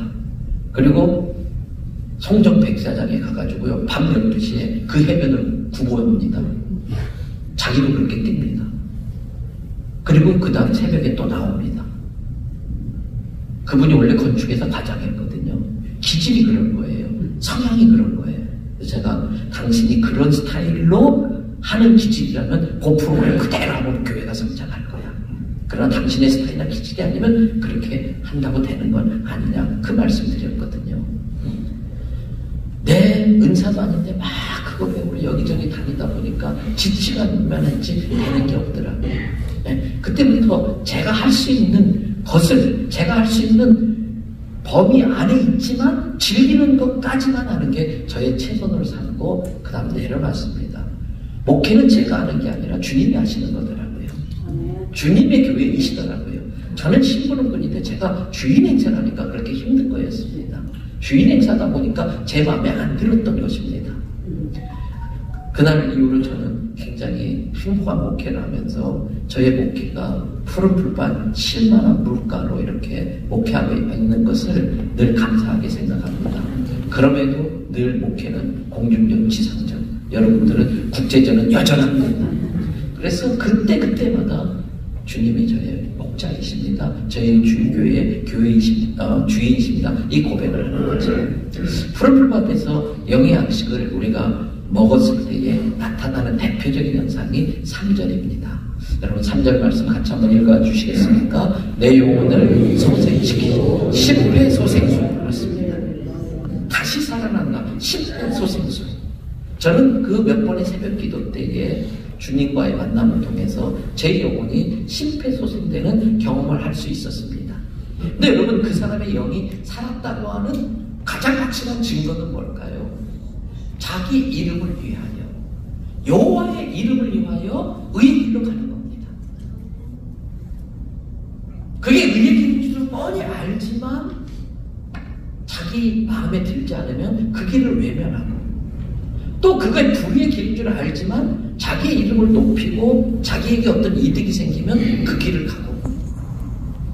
그리고 송정 백사장에 가가지고요 밤 12시에 그 해변을 구보합니다. 자기도 그렇게 뜁니다. 그리고 그 다음 새벽에 또 나옵니다. 그분이 원래 건축에서 과장했거든요. 기질이 그런 거예요. 성향이 그런 거예요. 제가 당신이 그런 스타일로 하는 기질이라면 그 프로그램 그대로 하면 교회가 성장할 거야. 그러나 당신의 스타일이나 기질이 아니면 그렇게 한다고 되는 건 아니냐 그 말씀 드렸거든요. 내 은사도 아닌데 막 그거 배우러 여기저기 다니다 보니까 지치가만 했지 되는 게 없더라고요. 네? 그때부터 제가 할 수 있는 것을 제가 할 수 있는 범위 안에 있지만 즐기는 것까지만 하는 게 저의 최선으로 삼고 그 다음 내려놨습니다. 목회는 제가 하는 게 아니라 주님이 하시는 거더라고요. 주님의 교회이시더라고요. 저는 신부는군인데 제가 주인 행사를 하니까 그렇게 힘든 거였습니다. 주인 행사다 보니까 제 마음에 안 들었던 것입니다. 그날 이후로 저는 굉장히 행복한 목회를 하면서 저의 목회가 푸른 풀밭 7만원 물가로 이렇게 목회하고 있는 것을 늘 감사하게 생각합니다. 그럼에도 늘 목회는 공중전, 지상전, 여러분들은 국제전은 여전합니다. 그래서 그때마다 주님이 저의 목자이십니다. 저희 주교의 주인이십니다. 이 고백을 하는 거죠. 푸른 풀밭에서 영의 양식을 우리가 먹었을 때에 나타나는 대표적인 현상이 3절입니다. 여러분 3절 말씀 같이 한번 읽어주시겠습니까? 내 영혼을 소생시키고 심폐소생술 그렇습니다. 다시 살아난다. 심폐소생술. 저는 그 몇 번의 새벽 기도 때에 주님과의 만남을 통해서 제 영혼이 심폐소생되는 경험을 할 수 있었습니다. 근데 여러분 그 사람의 영이 살았다고 하는 가장 확실한 증거는 뭘까요? 자기 이름을 위하여 여호와의 이름을 위하여 의의 길로 가는 겁니다. 그게 의의 길인 줄은 뻔히 알지만 자기 마음에 들지 않으면 그 길을 외면하고 또 그게 불의의 길인 줄 알지만 자기의 이름을 높이고 자기에게 어떤 이득이 생기면 그 길을 가고,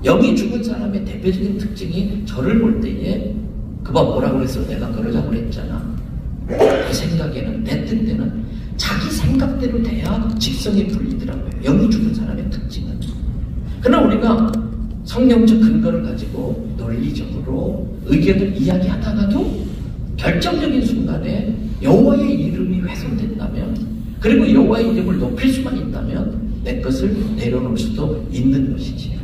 영이 죽은 사람의 대표적인 특징이 저를 볼 때에 그봐 뭐라 그랬어? 내가 그러자고 그랬잖아. 내 생각에는, 내 뜻대는 자기 생각대로 돼야 직성이 풀리더라고요. 영이 죽은 사람의 특징은. 그러나 우리가 성령적 근거를 가지고 논리적으로 의견을 이야기하다가도 결정적인 순간에 여호와의 이름이 훼손된다면, 그리고 여호와의 이름을 높일 수만 있다면 내 것을 내려놓을 수도 있는 것이지요.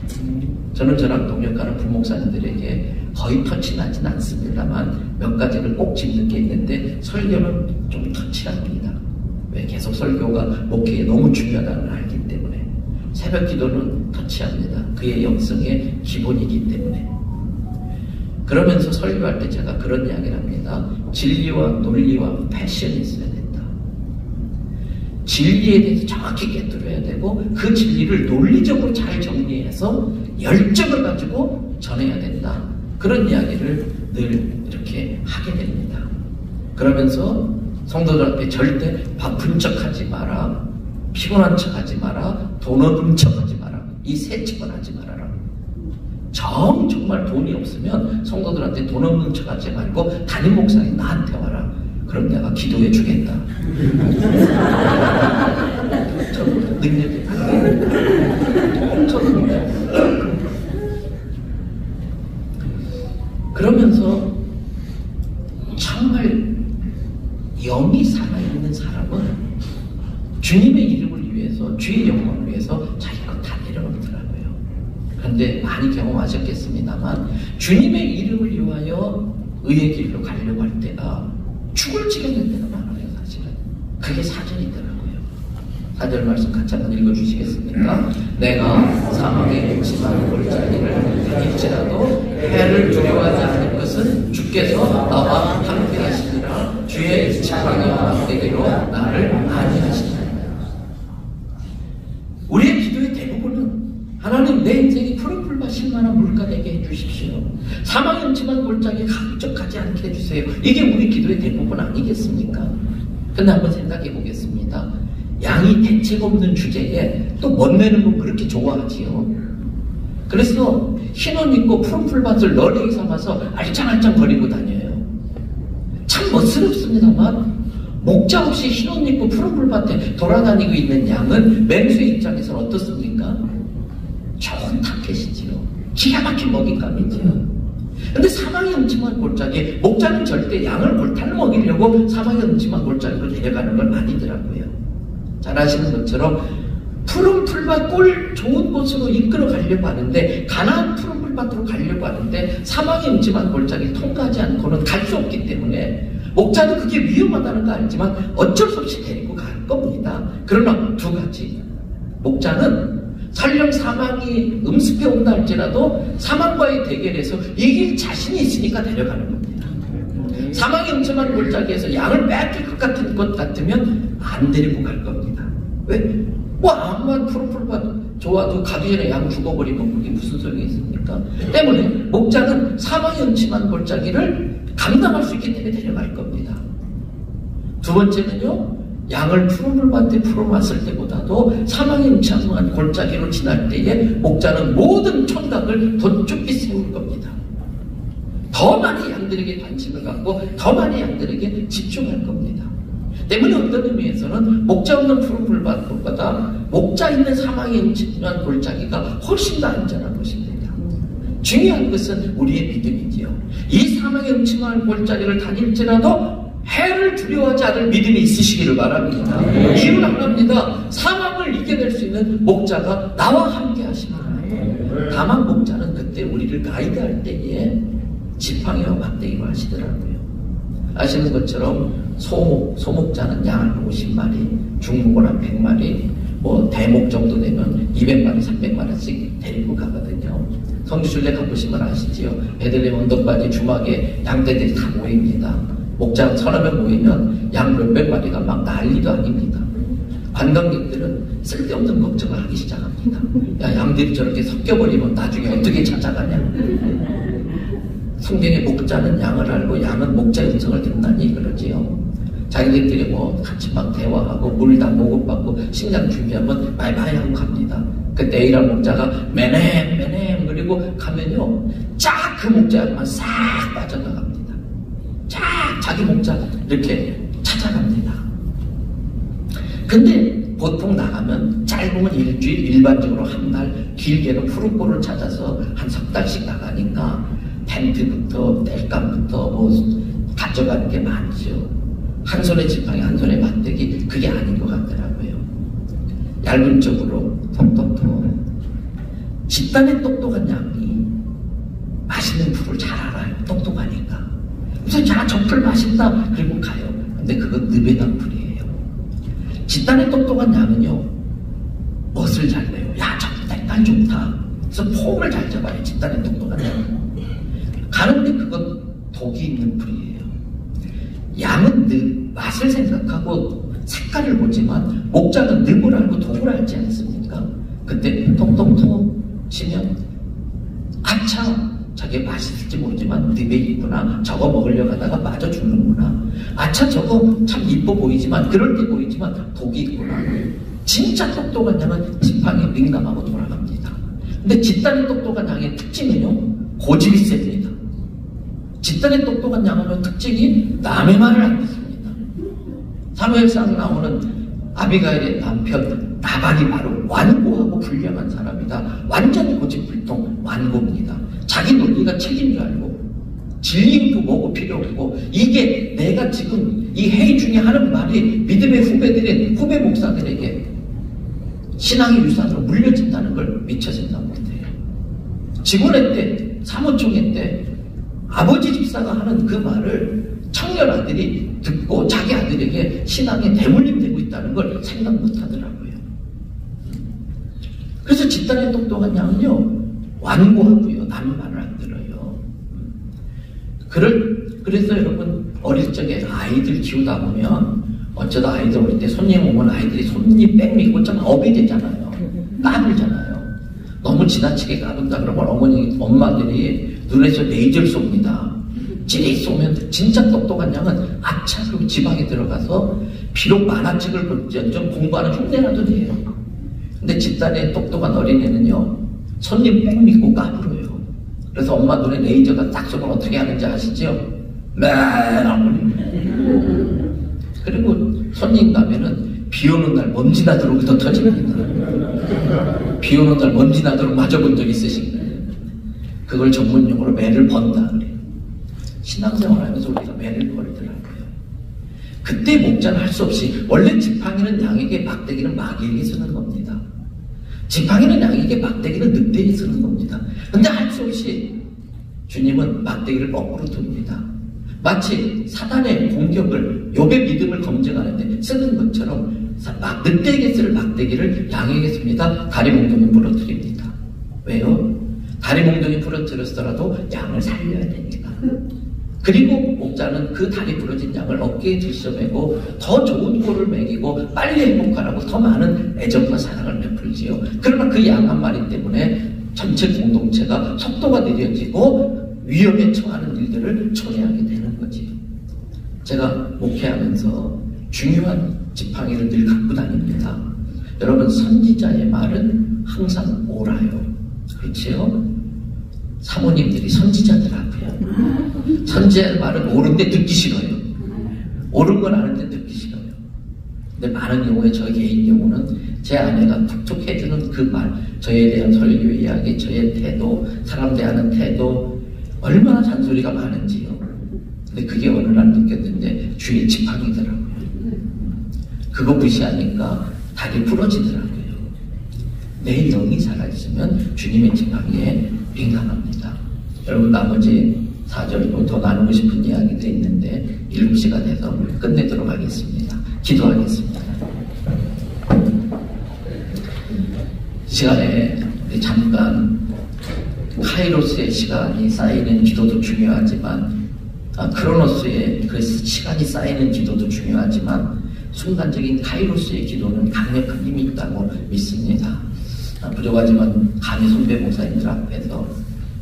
저는 저랑 동역하는 부목사님들에게 거의 터치나진 않습니다만 몇 가지를 꼭 짚는 게 있는데, 설교는 좀 터치합니다. 왜? 계속 설교가 목회에 너무 중요하다는 걸 알기 때문에. 새벽 기도는 터치합니다. 그의 영성의 기본이기 때문에. 그러면서 설교할 때 제가 그런 이야기를 합니다. 진리와 논리와 패션이 있어야 된다. 진리에 대해서 정확히 깨뜨려야 되고, 그 진리를 논리적으로 잘 정리해서 열정을 가지고 전해야 된다. 그런 이야기를 늘 이렇게 하게 됩니다. 그러면서 성도들 앞에 절대 바쁜 척하지 마라, 피곤한 척하지 마라, 돈 없는 척하지 마라, 이 세 척은 하지 말아라. 정말 돈이 없으면 성도들한테 돈 없는 척하지 말고 담임 목사님 나한테 와라. 그럼 내가 기도해 주겠다. 저는 능력이 그러면서 정말 영이 살아있는 사람은 주님의 이름을 위해서, 주의 영광을 위해서 자기 것 다 내려놓더라고요. 그런데 많이 경험하셨겠습니다만 주님의 이름을 위하여 의의 길로 가려고 할 때가 죽을 지경일 때가 많아요. 사실은 그게 사전이더라고요. 사절 말씀 같이 한번 읽어주시겠습니까? 내가 사망의 맹심한 골짜기를 다닐지라도 해를 두려워하지 않을 것은 주께서 나와 함께 하시니라. 주의 지팡이와 막대기로 나를 안위하시니라. 우리의 기도의 대부분은 하나님 내 인생이 푸른 풀밭 실만한 물가 되게 해주십시오. 사망의 음침한 골짜기에 감적하지 않게 해주세요. 이게 우리 기도의 대부분 아니겠습니까? 근데 한번 생각해 보겠습니다. 양이 대책 없는 주제에 또 멋내는 건 그렇게 좋아하지요. 그래서 흰옷 입고 푸른 풀밭을 너레이 삼아서 알짱알짱 거리고 다녀요. 참 멋스럽습니다만 목자 없이 흰옷 입고 푸른 풀밭에 돌아다니고 있는 양은 맹수의 입장에서는 어떻습니까? 좋은 타켓이지요. 기가 막힌 먹잇감이지요. 근데 사망의 음침한 골짜기, 목자는 절대 양을 골탕 먹이려고 사망의 음침한 골짜기로 내려가는 걸 아니더라고요. 잘 아시는 것처럼 푸른 풀밭 꿀 좋은 곳으로 이끌어 가려고 하는데, 가나안 푸른 풀밭으로 가려고 하는데 사망의 음침한 골짜기를 통과하지 않고는 갈 수 없기 때문에 목자도 그게 위험하다는 거 알지만 어쩔 수 없이 데리고 갈 겁니다. 그러나 두 가지, 목자는 설령 사망이 음습해 온다 할지라도 사망과의 대결에서 이길 자신이 있으니까 데려가는 겁니다. 사망의 음침한 골짜기에서 양을 뺏길 것 같은 것 같으면 안 데리고 갈 겁니다. 왜? 뭐 아무한 푸른 풀밭 좋아도 가기 전에 양 죽어버리면 그게 무슨 소용이 있습니까? 때문에 목자는 사망의 음침한 골짜기를 감당할 수 있기 때문에 데려갈 겁니다. 두 번째는요, 양을 푸른 풀밭에 풀어놨을 때보다도 사망의 음침한 골짜기로 지날 때에 목자는 모든 촌각을 덧좁히 세울 겁니다. 더 많이 양들에게 관심을 갖고 더 많이 양들에게 집중할 겁니다. 때문에 어떤 의미에서는 목자 없는 푸른 풀밭보다 목자 있는 사망의 음침한 골짜기가 훨씬 더 안전한 것입니다. 중요한 것은 우리의 믿음이지요. 이 사망의 음침한 골짜기를 다닐지라도 해를 두려워하지 않을 믿음이 있으시기를 바랍니다. 이유는 하나입니다. 사망을 이겨낼 수 있는 목자가 나와 함께 하십니다. 다만 목자는 그때 우리를 가이드할 때에 지팡이와 막대기로 하시더라고요. 아시는 것처럼 소목자는 양 50마리, 중목을 한 100마리, 뭐 대목 정도 되면 200마리, 300마리씩 데리고 가거든요. 성지순례 가보시면 아시지요. 베들레헴 언덕바지 주막에 양떼들이 다 모입니다. 목장 1,000명 모이면 양 몇백 마리가 막 난리도 아닙니다. 관광객들은 쓸데없는 걱정을 하기 시작합니다. 야, 양들이 저렇게 섞여버리면 나중에 어떻게 찾아가냐. 성경에 목자는 양을 알고 양은 목자의 음성을 듣나니 그러지요. 자기들끼리 뭐 같이 막 대화하고 물 다 보고받고 식량 준비하면 바이바이 하고 갑니다. 그때 A라는 목자가 매냄 그리고 가면요 쫙 그 목자만 싹 빠져나갑니다. 쫙 자기 목자 이렇게 찾아갑니다. 근데 보통 나가면 짧으면 일주일, 일반적으로 한 달, 길게는 푸르꼬를 찾아서 한 석 달씩 나가니까 텐트부터 땔감부터 뭐 가져가는 게 많죠. 한 손에 지팡이, 한 손에 막대기, 그게 아닌 것 같더라고요. 얇은 쪽으로 톡톡톡. 집단의 똑똑한 양이 맛있는 풀을 잘 알아요. 똑똑하니까. 그래서 자, 저 풀 맛있다. 그리고 가요. 근데 그건 늪에난 풀이에요. 집단의 똑똑한 양은요, 멋을 잘 내요. 야, 저 색깔 좋다. 그래서 폼을 잘 잡아요. 집단의 똑똑한 양은. 가는데 그건 독이 있는 풀이에요. 양은 맛을 생각하고 색깔을 보지만 목자는 늪을 알고 독을 알지 않습니까? 그때 톡톡톡 치면 아차, 저게 맛있을지 모르지만 늪에 있구나. 저거 먹으려고 하다가 맞아 죽는구나. 아차, 저거 참 이뻐 보이지만 그럴 때 보이지만 독이 있구나. 진짜 똑똑한 양은 지팡이에 민감하고 돌아갑니다. 근데 집단의 똑똑한 양의 특징은요, 고집이 셉니다. 집단의 똑똑한 양은 특징이 남의 말을 안 듣습니다. 사무엘상에 나오는 아비가일의 남편 나발이 바로 완고하고 불량한 사람이다. 완전히 고집불통 완고입니다. 자기 논리가 책인 줄 알고 진리도 뭐고 필요 없고, 이게 내가 지금 이 회의 중에 하는 말이 믿음의 후배들인 후배 목사들에게 신앙의 유산으로 물려진다는 걸 미처 생각 못해요. 직원회 때, 사무총회 때 아버지 집사가 하는 그 말을 청년 아들이 듣고 자기 아들에게 신앙에 대물림 되고 있다는 걸 생각 못 하더라고요. 그래서 집단의 똑똑한 양은요, 완고하고요, 남의 말을 안 들어요. 그래서 여러분, 어릴 적에 아이들 키우다 보면 어쩌다 아이들 어릴 때 손님 오면 아이들이 손님 백 밀고 좀 업이 되잖아요. 까불잖아요. 너무 지나치게 까분다 그러면 엄마들이 눈에서 레이저를 쏩니다. 찌릿 쏘면 진짜 똑똑한 양은 아차 그리고 지방에 들어가서 비록 만화책을 볼지언정 공부하는 흉내라도 내요. 근데 집단의 똑똑한 어린애는요, 손님 백 믿고 까불어요. 그래서 엄마 눈에 레이저가 딱 쏘면 어떻게 하는지 아시죠? 그리고 손님 가면은 비 오는 날 먼지 나도록 더 터집니다. 비 오는 날 먼지 나도록 맞아본 적 있으신가요? 그걸 전문용어로 매를 번다 그래요. 신앙생활 하면서 우리가 매를 벌더라고요. 그때 목자는 할 수 없이, 원래 지팡이는 양에게, 막대기는 마귀에게 쓰는 겁니다. 지팡이는 양에게, 막대기는 늑대에게 쓰는 겁니다. 근데 할 수 없이 주님은 막대기를 거꾸로 둡니다. 마치 사단의 공격을, 욥의 믿음을 검증하는데 쓰는 것처럼 늑대에게 쓸 막대기를 양에게 씁니다. 다리 몽둥이 부러뜨립니다. 왜요? 다리 몽둥이 부러뜨렸더라도 양을 살려야 되니까. 그리고 목자는 그 다리 부러진 양을 어깨에 들쳐매고 더 좋은 꼴을 먹이고 빨리 행복하라고 더 많은 애정과 사랑을 베풀지요. 그러나 그 양 한 마리 때문에 전체 공동체가 속도가 느려지고 위험에 처하는 일들을 초래하게 되는 거지. 제가 목회하면서 중요한 지팡이를 늘 갖고 다닙니다. 여러분, 선지자의 말은 항상 옳아요. 그렇지요? 사모님들이 선지자들하고요. 선지자의 말은 옳은데 듣기 싫어요. 옳은 건 아는데 듣기 싫어요. 근데 많은 경우에 저 개인 경우는 제 아내가 툭툭 해주는 그 말, 저에 대한 설교 이야기, 저의 태도, 사람 대하는 태도, 얼마나 잔소리가 많은지요. 근데 그게 어느 날 느꼈는데 주의 지팡이더라고요. 그거 무시하니까 다리 부러지더라고요. 내 영이 살아있으면 주님의 지팡이에 민감합니다. 여러분, 나머지 4절도 더 나누고 싶은 이야기도 있는데 7시가 돼서 끝내도록 하겠습니다. 기도하겠습니다. 시간에 잠깐 카이로스의 시간이 쌓이는 기도도 중요하지만, 크로노스의 그 시간이 쌓이는 기도도 중요하지만, 순간적인 카이로스의 기도는 강력한 힘이 있다고 믿습니다. 부족하지만 감히 선배 목사님들 앞에서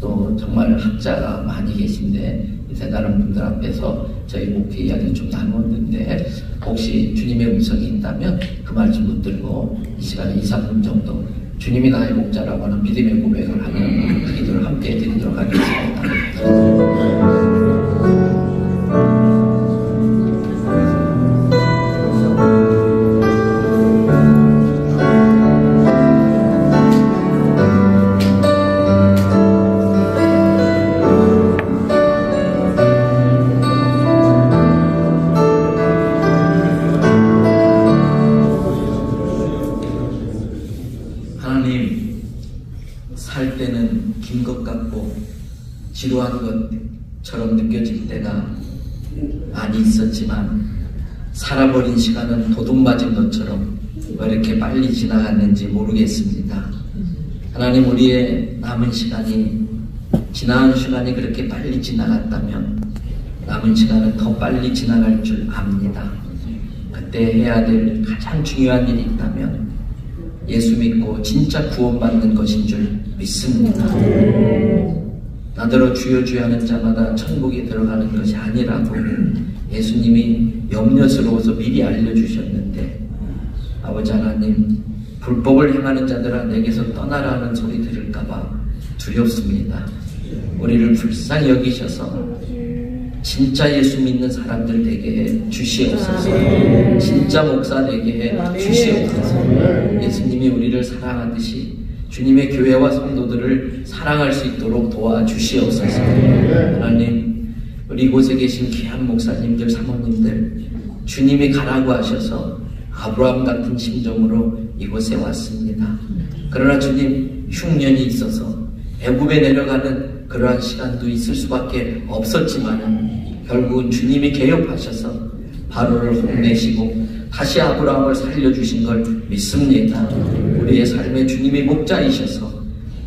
또 정말 학자가 많이 계신데 이제 다른 분들 앞에서 저희 목회 이야기 좀 나누었는데 혹시 주님의 음성이 있다면 그 말씀 붙들고 이 시간에 2, 3분 정도 주님이 나의 목자라고 하는 믿음의 고백을 하는 기도를 함께 해드리도록 하겠습니다. 살 때는 긴 것 같고 지루한 것처럼 느껴질 때가 많이 있었지만 살아버린 시간은 도둑 맞은 것처럼 왜 이렇게 빨리 지나갔는지 모르겠습니다. 하나님, 우리의 남은 시간이 지나간 시간이 그렇게 빨리 지나갔다면 남은 시간은 더 빨리 지나갈 줄 압니다. 그때 해야 될 가장 중요한 일이 있다면 예수 믿고 진짜 구원받는 것인 줄 믿습니다. 나더러 주여 주여 하는 자마다 천국에 들어가는 것이 아니라고 예수님이 염려스러워서 미리 알려주셨는데, 아버지 하나님, 불법을 행하는 자들아 내게서 떠나라 하는 소리 들을까봐 두렵습니다. 우리를 불쌍히 여기셔서 진짜 예수 믿는 사람들 되게 해 주시옵소서. 진짜 목사 되게 해 주시옵소서. 예수님이 우리를 사랑하듯이 주님의 교회와 성도들을 사랑할 수 있도록 도와주시옵소서. 하나님, 우리 이곳에 계신 귀한 목사님들, 사모님들, 주님이 가라고 하셔서 아브라함 같은 심정으로 이곳에 왔습니다. 그러나 주님, 흉년이 있어서 애굽에 내려가는 그러한 시간도 있을 수밖에 없었지만 결국은 주님이 개혁하셔서 바로를 혼내시고 다시 아브라함을 살려주신 걸 믿습니다. 우리의 삶에 주님이 목자이셔서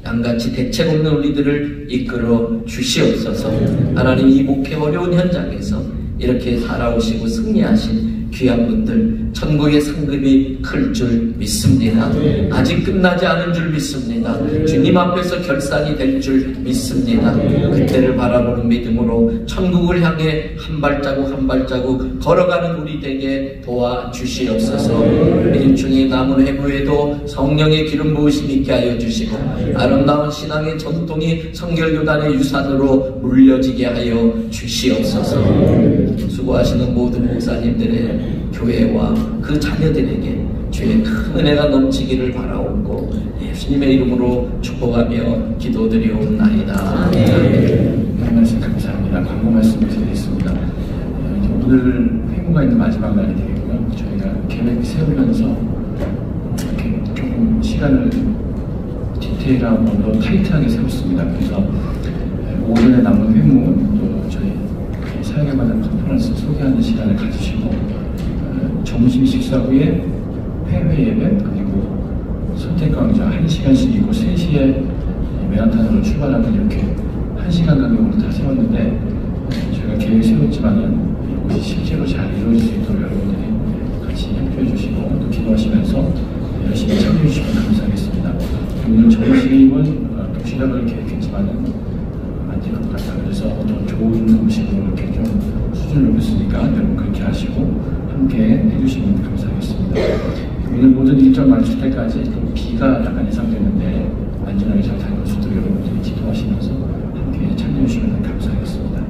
양같이 대책 없는 우리들을 이끌어 주시옵소서. 하나님, 이 목회 어려운 현장에서 이렇게 살아오시고 승리하신 귀한 분들 천국의 상급이 클 줄 믿습니다. 아직 끝나지 않은 줄 믿습니다. 주님 앞에서 결산이 될 줄 믿습니다. 그때를 바라보는 믿음으로 천국을 향해 한 발자국 한 발자국 걸어가는 우리 되게 도와주시옵소서. 믿음 중에 남은 회부에도 성령의 기름 부으심 있게 하여 주시고 아름다운 신앙의 전통이 성결교단의 유산으로 물려지게 하여 주시옵소서. 수고하시는 모든 목사님들의 교회와 그 자녀들에게 주의 큰 은혜가 넘치기를 바라옵고 예수님의 이름으로 축복하며 기도드리옵나이다. 하나님 말씀 감사합니다. 광고 말씀 드리겠습니다. 오늘 회무가 있는 마지막 날이 되겠고요. 저희가 계획 세우면서 이렇게 조금 시간을 디테일하고 더 타이트하게 세웠습니다. 그래서 오전에 남은 회무, 또 저희 사역에마다 컨퍼런스 소개하는 시간을 가지시고 점심 식사 후에 회회 예배, 그리고 선택 강좌 1시간씩 있고 3시에 맨하탄으로 출발하는 이렇게 1시간 간격으로 다 세웠는데 저희가 계획 세웠지만은 이것이 실제로 잘 이루어질 수 있도록 여러분들이 같이 협조해 주시고 또 기도하시면서 열심히 참여해 주시면 감사하겠습니다. 오늘 점심은 도시락을 계획했지만은 안 될 것 같아요. 그래서 더 좋은 음식으로 이렇게 좀 수준을 높였으니까 여러분 그렇게 하시고 함께 해주시면 감사하겠습니다. 오늘 모든 일정 마칠 때까지 또 비가 약간 예상되는데 안전하게 잘 다닐 수 있도록 여러분들이 기도하시면서 함께 참여해주시면 감사하겠습니다.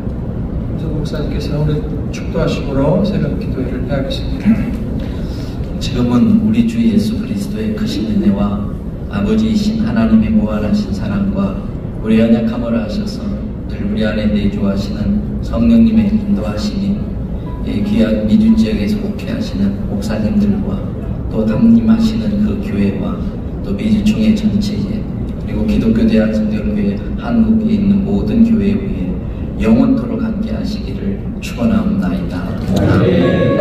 김석 목사님께서 오늘 축도하심으로 새벽 기도회를 해야겠습니다. 지금은 우리 주 예수 그리스도의 크신 은혜와 아버지이신 하나님의 무한하신 사랑과 우리 연약함을 아셔서 늘 우리 안에 내주하시는 성령님의 인도하심이 귀한 미주 지역에서 목회하시는 목사님들과 또 담임하시는 그 교회와 또 미주총회 전체에 그리고 기독교 대한 성결교회 한국에 있는 모든 교회 위에 영원토록 함께 하시기를 축원하옵나이다. 아멘.